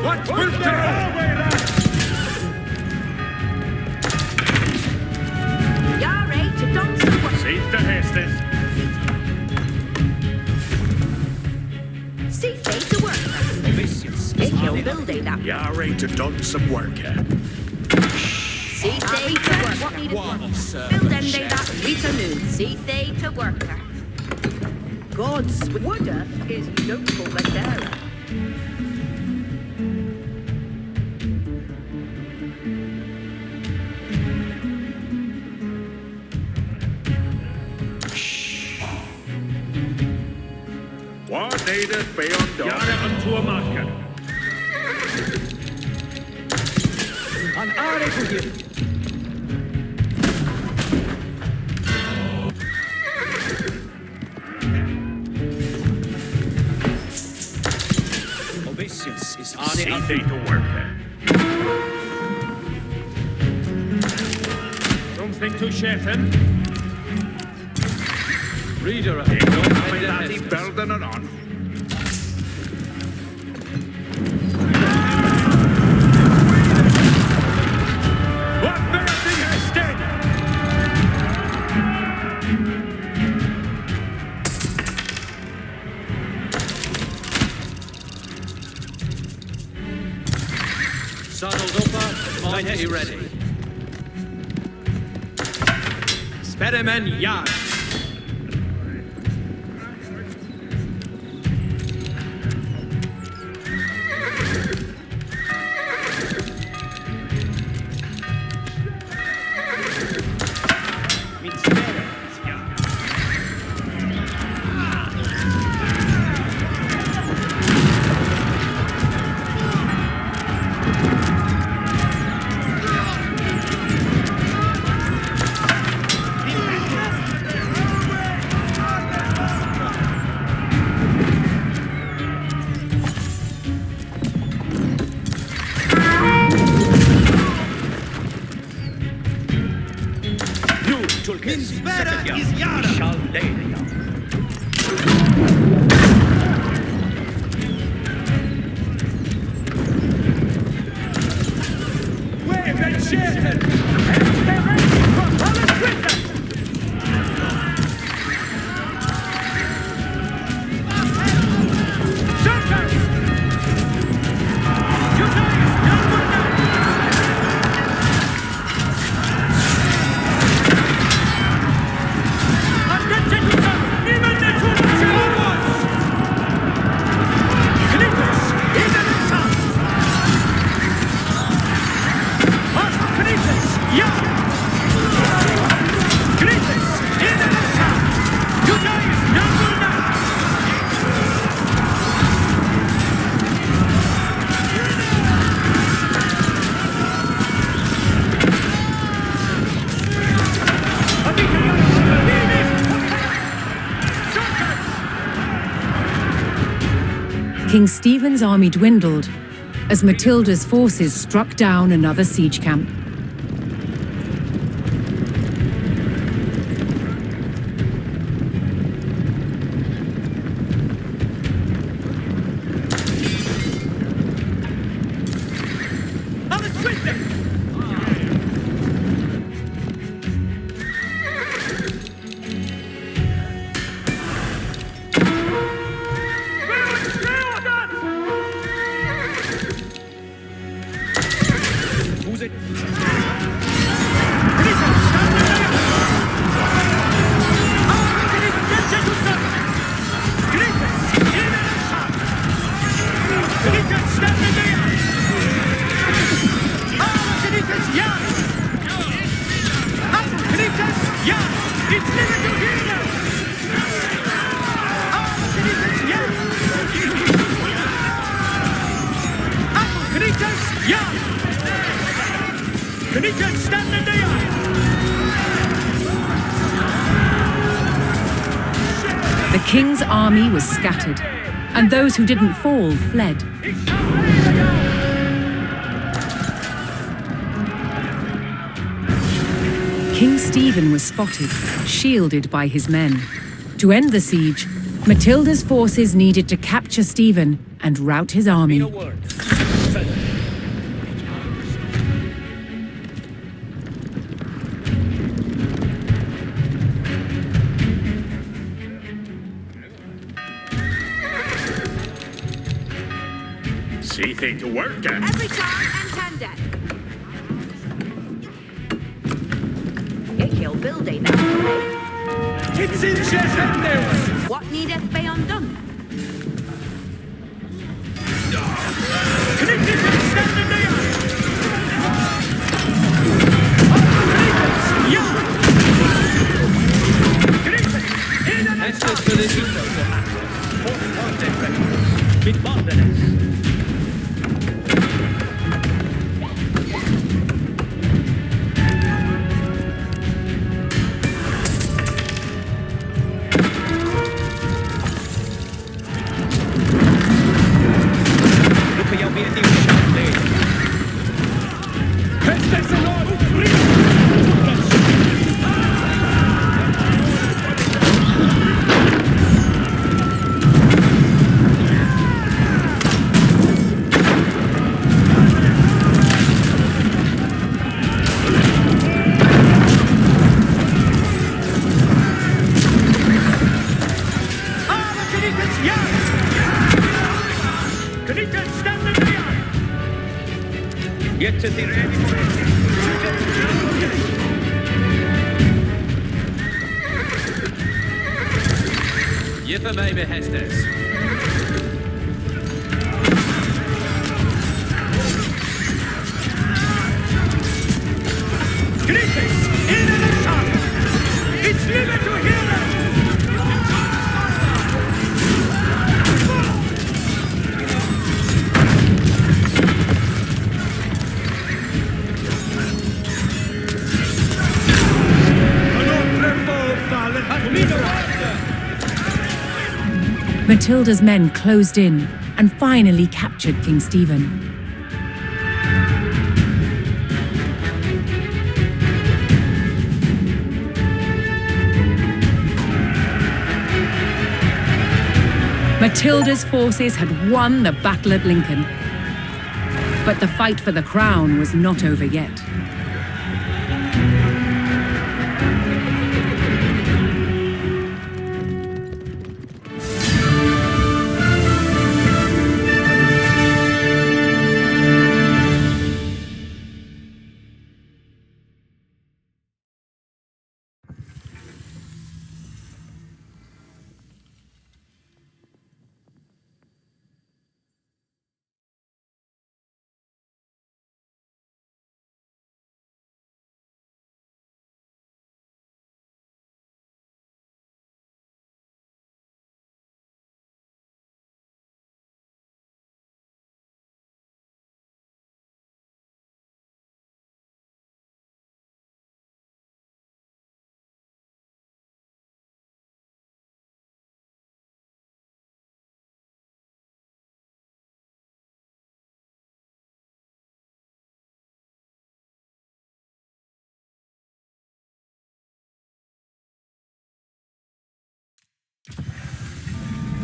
What will Yare to done some worker. Seat the Hestes. See they to worker. Obesius Ik wil building that. Yare to done some work here. See they to work. What needed worker? Building that. Rita Moon. See they to worker. God's Wooder is notable Madeira. What needed be undone? Yare unto a marker. An are to here. See they to work there. Something to Shetton. Reader, They don't find that he burden it on. What mercy has done? Saddled up, mighty ready. Spearmen yard. Mit Sperrens, ja. Nu, Tulkes, second yard. Ich shall lay the yard. Wave and Shetton. And they're ready for Hollis Winter. Shotgun. United, number 9. Attention to them. Even the two Chilomos. Clippers, even the top. Clippers, yeah. Clippers, even the top. United, number 9. King Stephen's army dwindled as Matilda's forces struck down another siege camp. Who's it? The king's army was scattered, and those who didn't fall fled. King Stephen was spotted, shielded by his men. To end the siege, Matilda's forces needed to capture Stephen and rout his army. A word. See they to work there. Every time and deck. It killed Bill Day that way. It's in Shetton. What needeth be undone? Estes benedictos o actos. Forte frecus. Mit Bardenes. Look at your Get to the ready. Jipper maybe has this. Griffiths, in the sun! It's never to hear them! Matilda's men closed in and finally captured King Stephen. Matilda's forces had won the battle at Lincoln. But the fight for the crown was not over yet.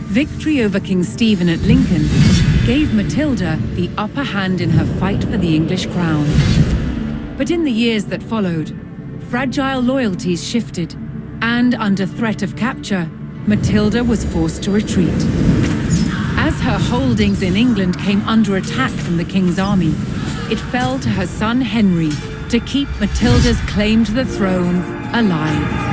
Victory over King Stephen at Lincoln gave Matilda the upper hand in her fight for the English crown. But in the years that followed, fragile loyalties shifted, and under threat of capture, Matilda was forced to retreat. As her holdings in England came under attack from the king's army, it fell to her son Henry to keep Matilda's claim to the throne alive.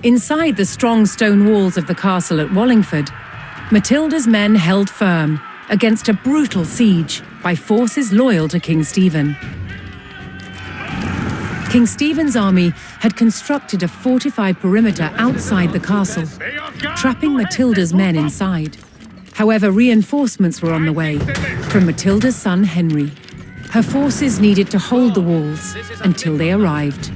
Inside the strong stone walls of the castle at Wallingford, Matilda's men held firm against a brutal siege by forces loyal to King Stephen. King Stephen's army had constructed a fortified perimeter outside the castle, trapping Matilda's men inside. However, reinforcements were on the way from Matilda's son Henry. Her forces needed to hold the walls until they arrived.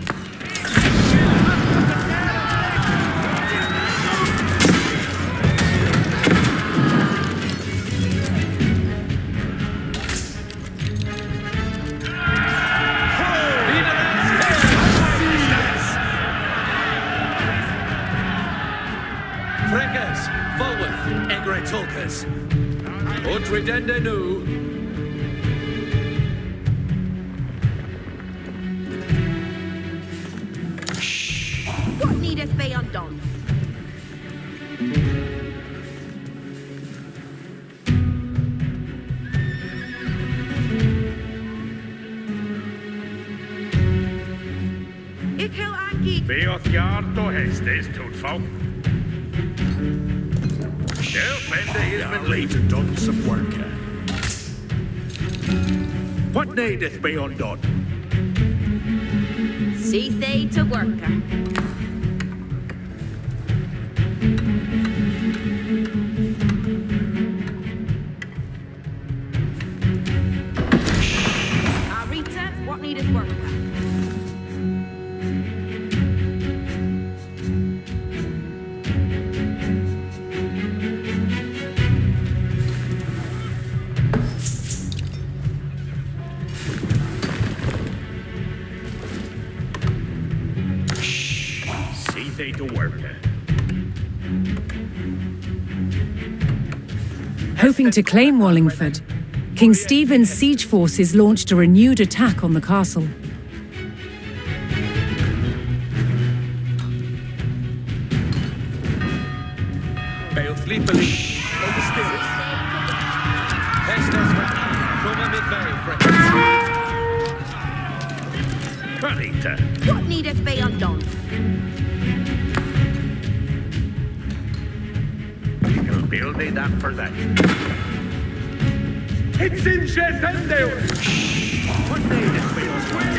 Ridende nu. What needeth be undone? Vi åt gard och hästes, totfolk. Defender is Now been late late. done some work. What needeth be undone? See they to worker. Rita, what needeth worker? See they to work. Hoping to claim Wallingford, King Stephen's siege forces launched a renewed attack on the castle. Beowfleepelig. Oversteered. Pestes from a mid-May, Freckles. Anita. What needeth be undone? You'll build me that for that. It's in Shetendale! What needeth be undone?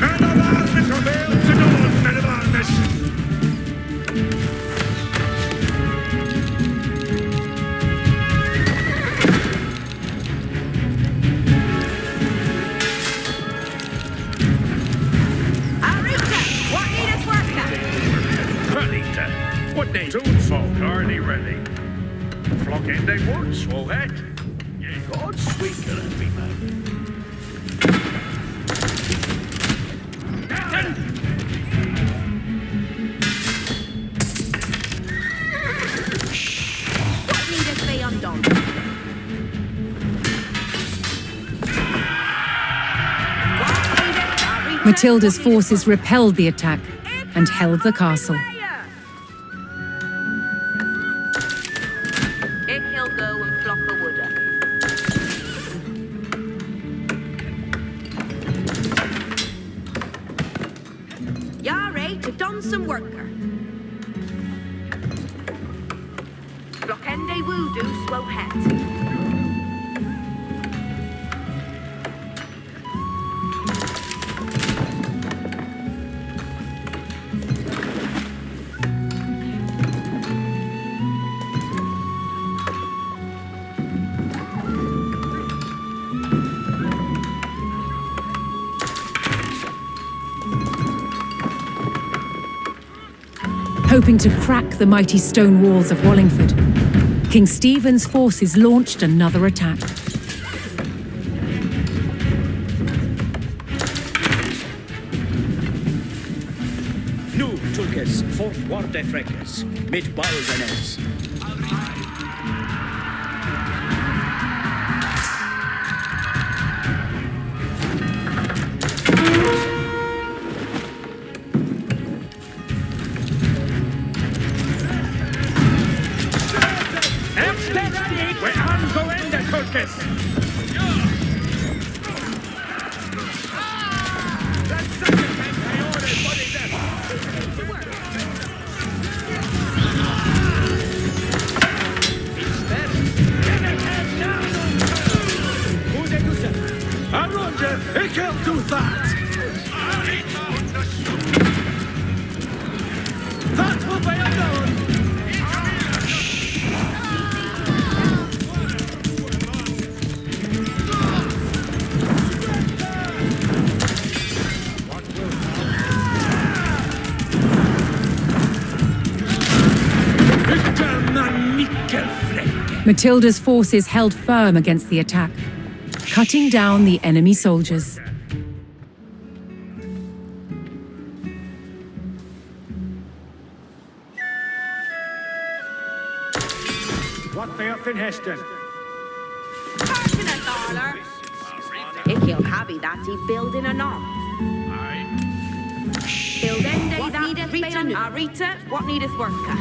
Men of arms prevail to dawn, men of arms. Rita, what needeth worker? Anita. What they do, folk, are they ready? Flock in they would, so that. Ye God's sweet can be man. What needeth be undone? Matilda's forces repelled the attack and held the castle. If he'll go and flock a wooder. Yare to don some worker. Flockende woodoo swow het. Hoping to crack the mighty stone walls of Wallingford, King Stephen's forces launched another attack. Nu tulkes fort warde freckes, mit balvenes. Where hands go in the Turkish! Roger, he can't do that! That will be undone! Matilda's forces held firm against the attack, cutting down the enemy soldiers. What be up in Heston? Hearken a dollar. If he'll have it that he building a knob. Buildende What that needeth Rita, be Rita, what needeth worker?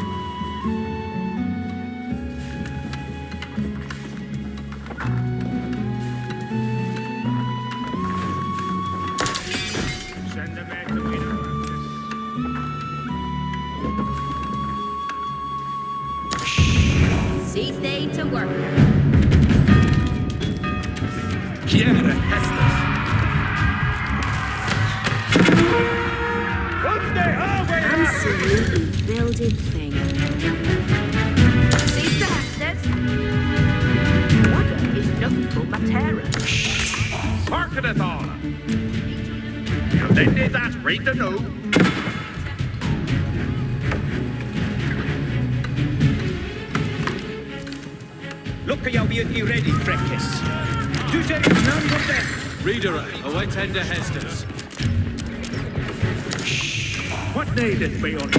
Send them back to Wiener. to worker. Quiere Estes. What's the highway? Absolutely builded thing. See the Hestes? Water is notable Matera. Harken it all. And they did that right to know. Look at you be ready, Freckis. Do there none of them. Reader, await tender Hestes. What needeth be on?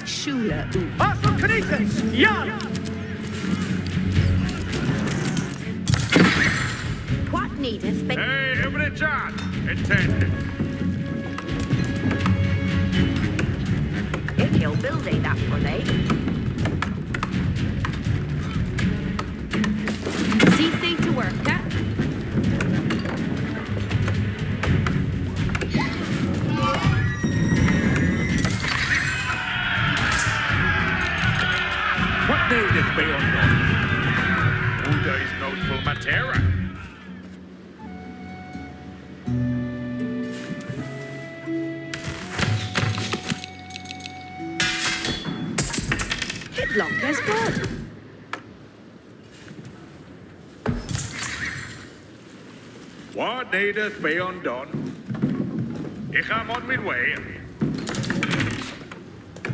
Shula U. Arthur Canitas! Jan! What needeth be... Hey, every John. Intended. If he'll build a that for they. See thee to work, eh? What needeth be on? Who dies notable Matera? Hidlock as good. What needeth be undone? Ich am on my way.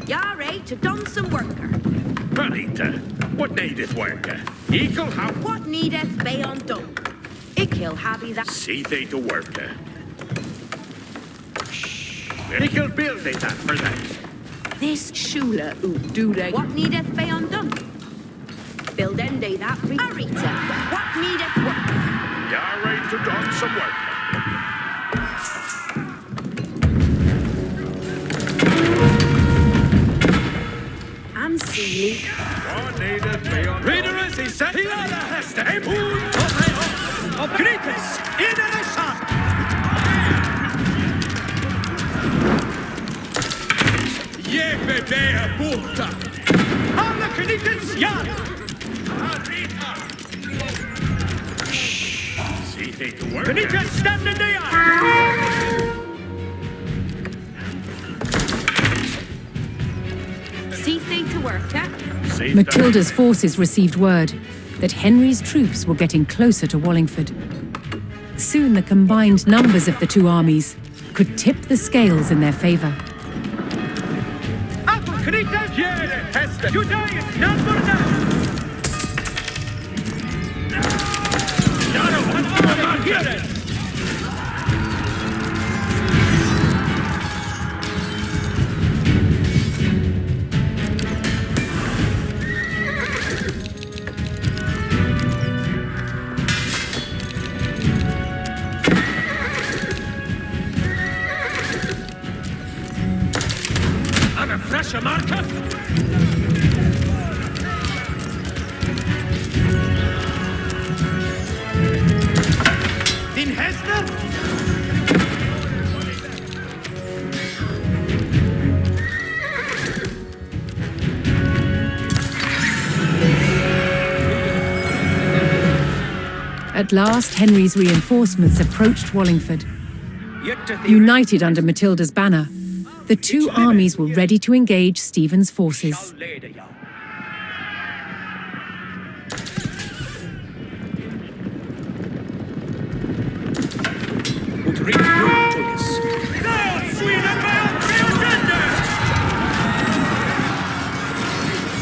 Yare to done some worker. Anita, what needeth worker? Equal have What needeth be undone? Ick'll have he that. see thee to worker. Equal build thee that for that. This Shula U do they. What needeth be undone? Build end they that. Arita, what needeth worker? You're right to done some work. And Sealy. What needeth be undone? Reader, as he said, Hiala Hestes. Of Greetus, in a shot. Jefe bea bulta. Arthur Canitas! Jan! See thee to work. Canitas stand in the eye! See thee to work, eh? See Matilda's forces received word that Henry's troops were getting closer to Wallingford. Soon the combined numbers of the two armies could tip the scales in their favour. Arthur Canitas! Quiere Estes! Judaeus, none for now! Quiere! Eine frische Marke. In Hester? At last, Henry's reinforcements approached Wallingford. Yet to United under Matilda's banner, the two armies were ready to engage Stephen's forces.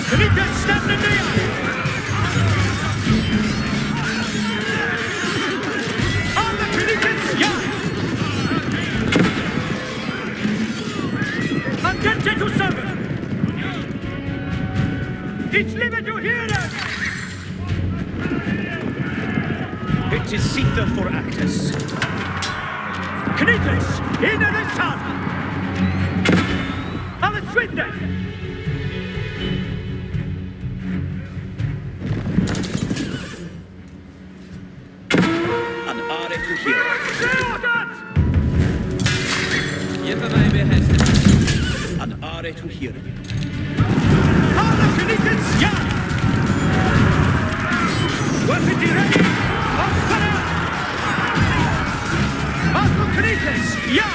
Canitas stand in the eye! Arthur Canitas! Jan! Attention to servant! It's limit to hear us! It is Sitha for Actus. Canitas, in the sun! Alles Swindon! And are to hear. Reordat! Jeffer maybe Hester. An are to hear. Alle Knickens, ja! Waffen die ready? Auf Feuer! Alle Knickens, ja!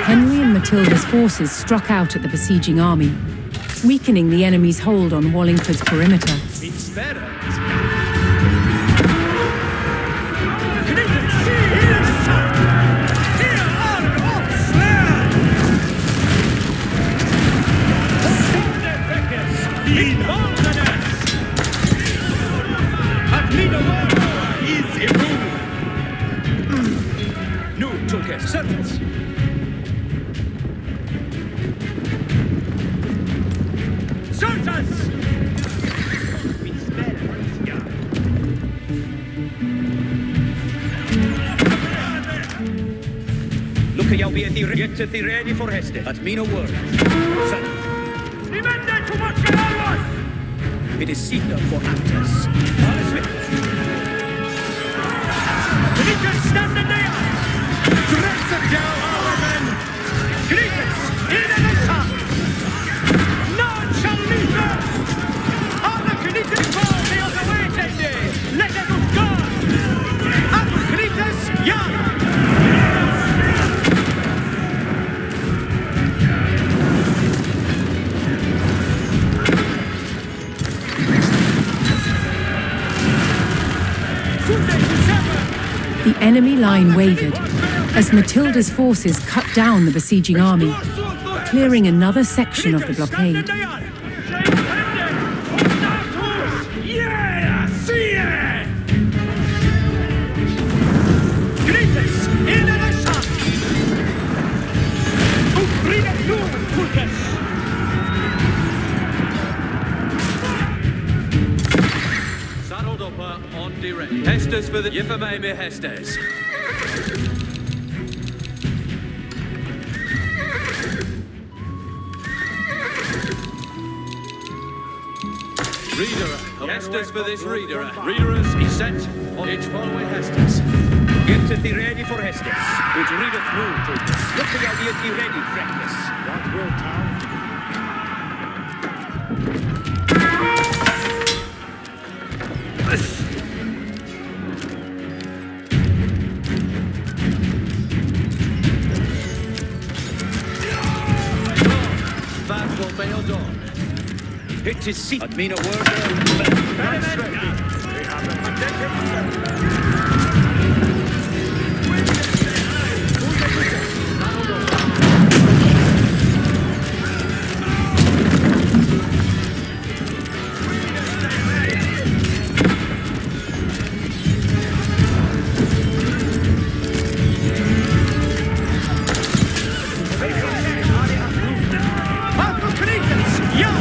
Henry and Matilda's forces struck out at the besieging army, weakening the enemy's hold on Wallingford's perimeter. It's better. Knickens, hier ist hier an Oxland! Die Wilderness! Hat Minowar is immovable. Nu, Tulkes, servants. Soldiers! Look at you be at the ready for Hester. At me no word. Son, Die Männer zu Moskau los! it is Sita for Actus. Alles weg. Knickens, standen näher! Dressen down our men! Knickens, in den Messer! None shall leave her! Alle Knickens fall, they are the way, Tende! Let them go! Alle Knickens, ja! The enemy line wavered as Matilda's forces cut down the besieging army, clearing another section of the blockade. Yeah, see it! Knickens, in den Messer! Bring it through, Tulkes! Saddled upper on the ready. Hesters for the Jeffer maybe Hesters. Reader, Hesters for this reader. Readers, he set on each following Hesters. Get to the ready for Hester. It readeth nu, Tulkes. Look at you be at the ready, Freckness. What will town? Battle mailed on. It is Sita. At me no word. That's ready. We have a protected. Alle Knickens, ja!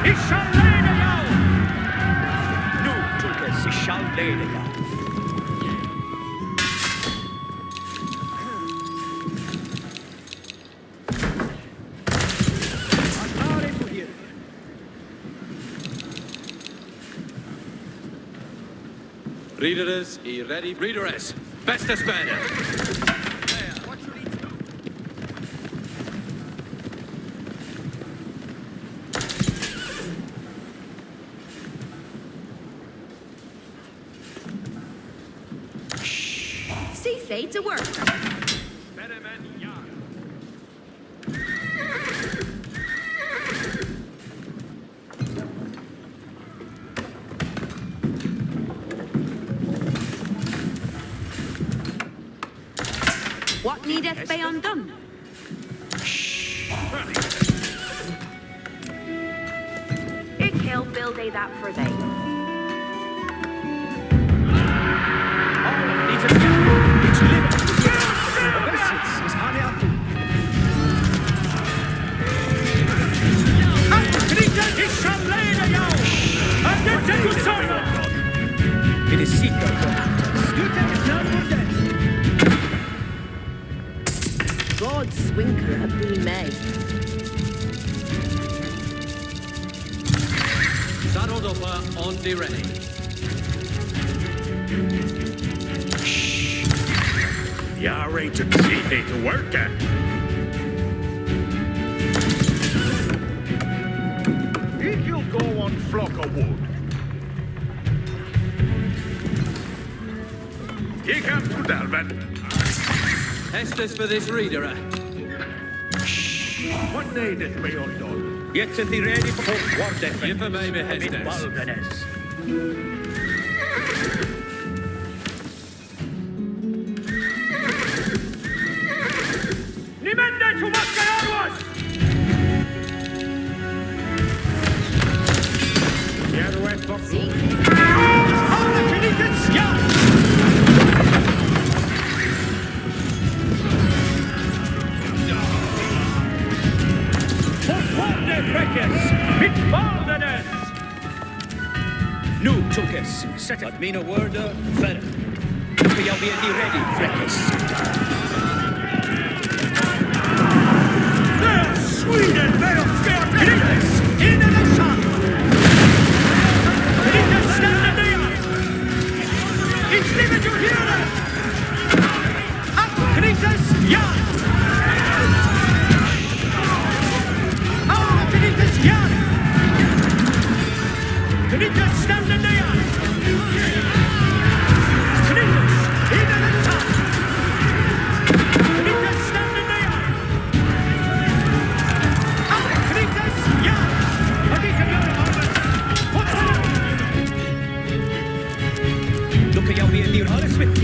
Ich shall leiden jou! Nu, Tulkes, ich shall leiden ja. Readers, he ready. Readeress, best as banner. See they to work. What needeth be undone? Ik heel build they that for thee. It's living. Versus is Hane Atu. Alle Knickens, ich shall leiden jou! And get to servant! It is Sita for Actus. Saddled up on the ready. You're ready to see they to work at. If you'll go on flock of wood. Here comes to Dalvin. Estes for this reader. What needeth be undone? Get to the ready for war defense. Give her maybe Mid Hestes. Balganes. Nimende to Mascayaruas! Here went the See? Alla Finikens, ja! Fortfarande fräckes! Mit Baldenes! Nu Tulkes. Set it. Mina word färre. För jag blir ni ready, fräckes. Der Sweden will fear Finikens! In the sun! Finikens ställer ner! Ich liebe zu hören! Ab Finikens, ja! Alla Finikens, ja! Finikens ställer ner! Finikens, in the sun! Finikens ställer ner! Alla Finikens, ja! Vad vi kan göra av det! Då kan jag bli ni alldeles vet.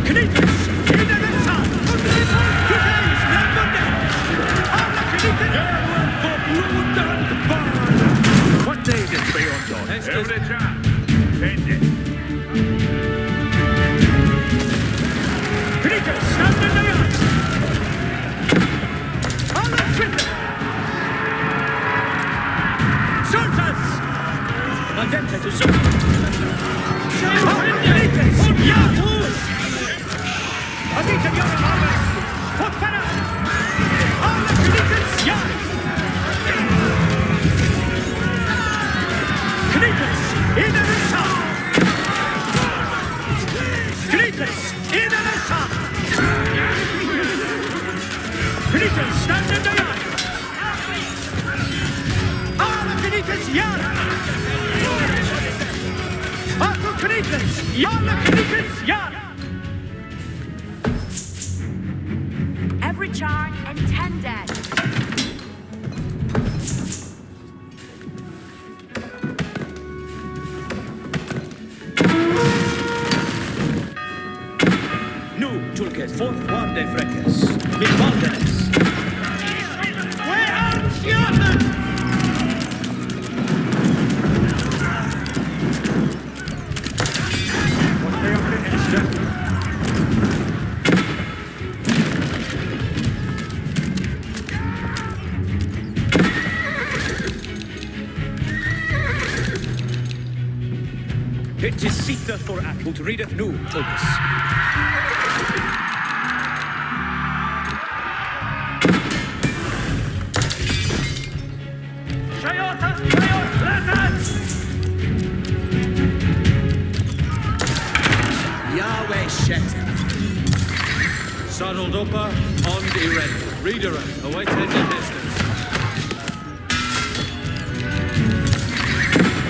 Finikens, in the sun! Finikens, lämnande! Alla Finikens! What needeth be undone? Estes. Every job. Bend it. Finikens, ställer ner! Alla skyttar! Solsas! Adepte to so. Alla Finikens, ja! Vad vi kan göra av det! Fortfarande! Alla Finikens, ja! Finikens, in the sun! Finikens, in the sun! Finikens, ställer ner! Alla Finikens, ja! Alla Finikens, ja! Alla Finikens, ja! Every charge and 10 dead. Nu Tulkes. Fortfarande fräckes. Mid Balganes. Where are Fjöten? It is sitter for att mot readeth nu Tulkes. Shayotas, Latas! Yahweh Shet. Saddled up on the ready. Reader awaits in the distance.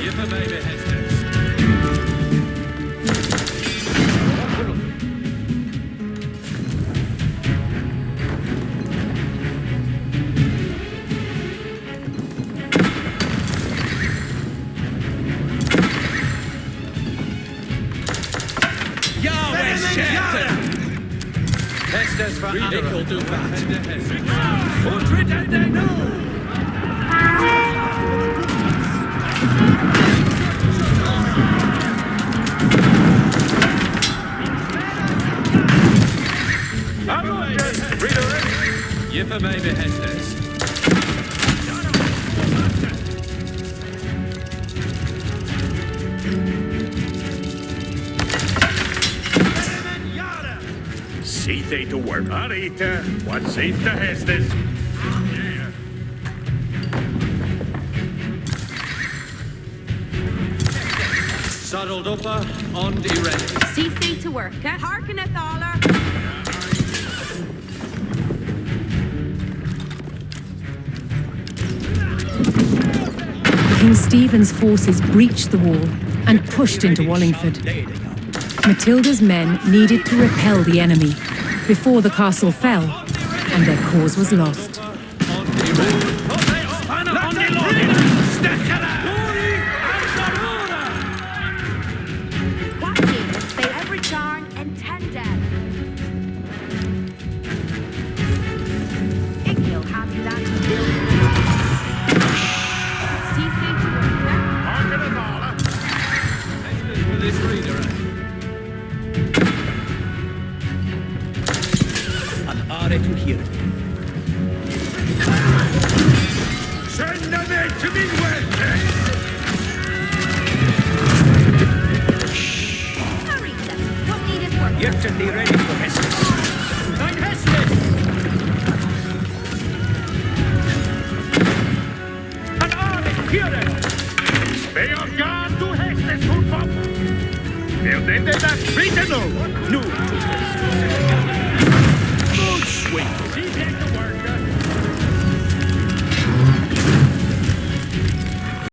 Give her maybe Hestes. Yahweh Shet. Hestes for Nick will do that. Fortrit and they know! Give her maybe Hestes. See they to work. Arita, what seems to Hestes? Saddled upper, on ready. See they to worker. Hearkeneth aller. King Stephen's forces breached the wall and pushed into Wallingford. Matilda's men needed to repel the enemy before the castle fell, and their cause was lost. What is they every charn and 10 dead. Igil have you that to build. See they to worker. Hearken a dollar. Hestus for this reader. An are to hear. Send them in to me well. Hurry them. What needeth work? Yesterday ready for Hestus. Thine Hestus! An army heareth! Be on guard to Hestes, Hulpop. Build them that treat no. No, Good sweet.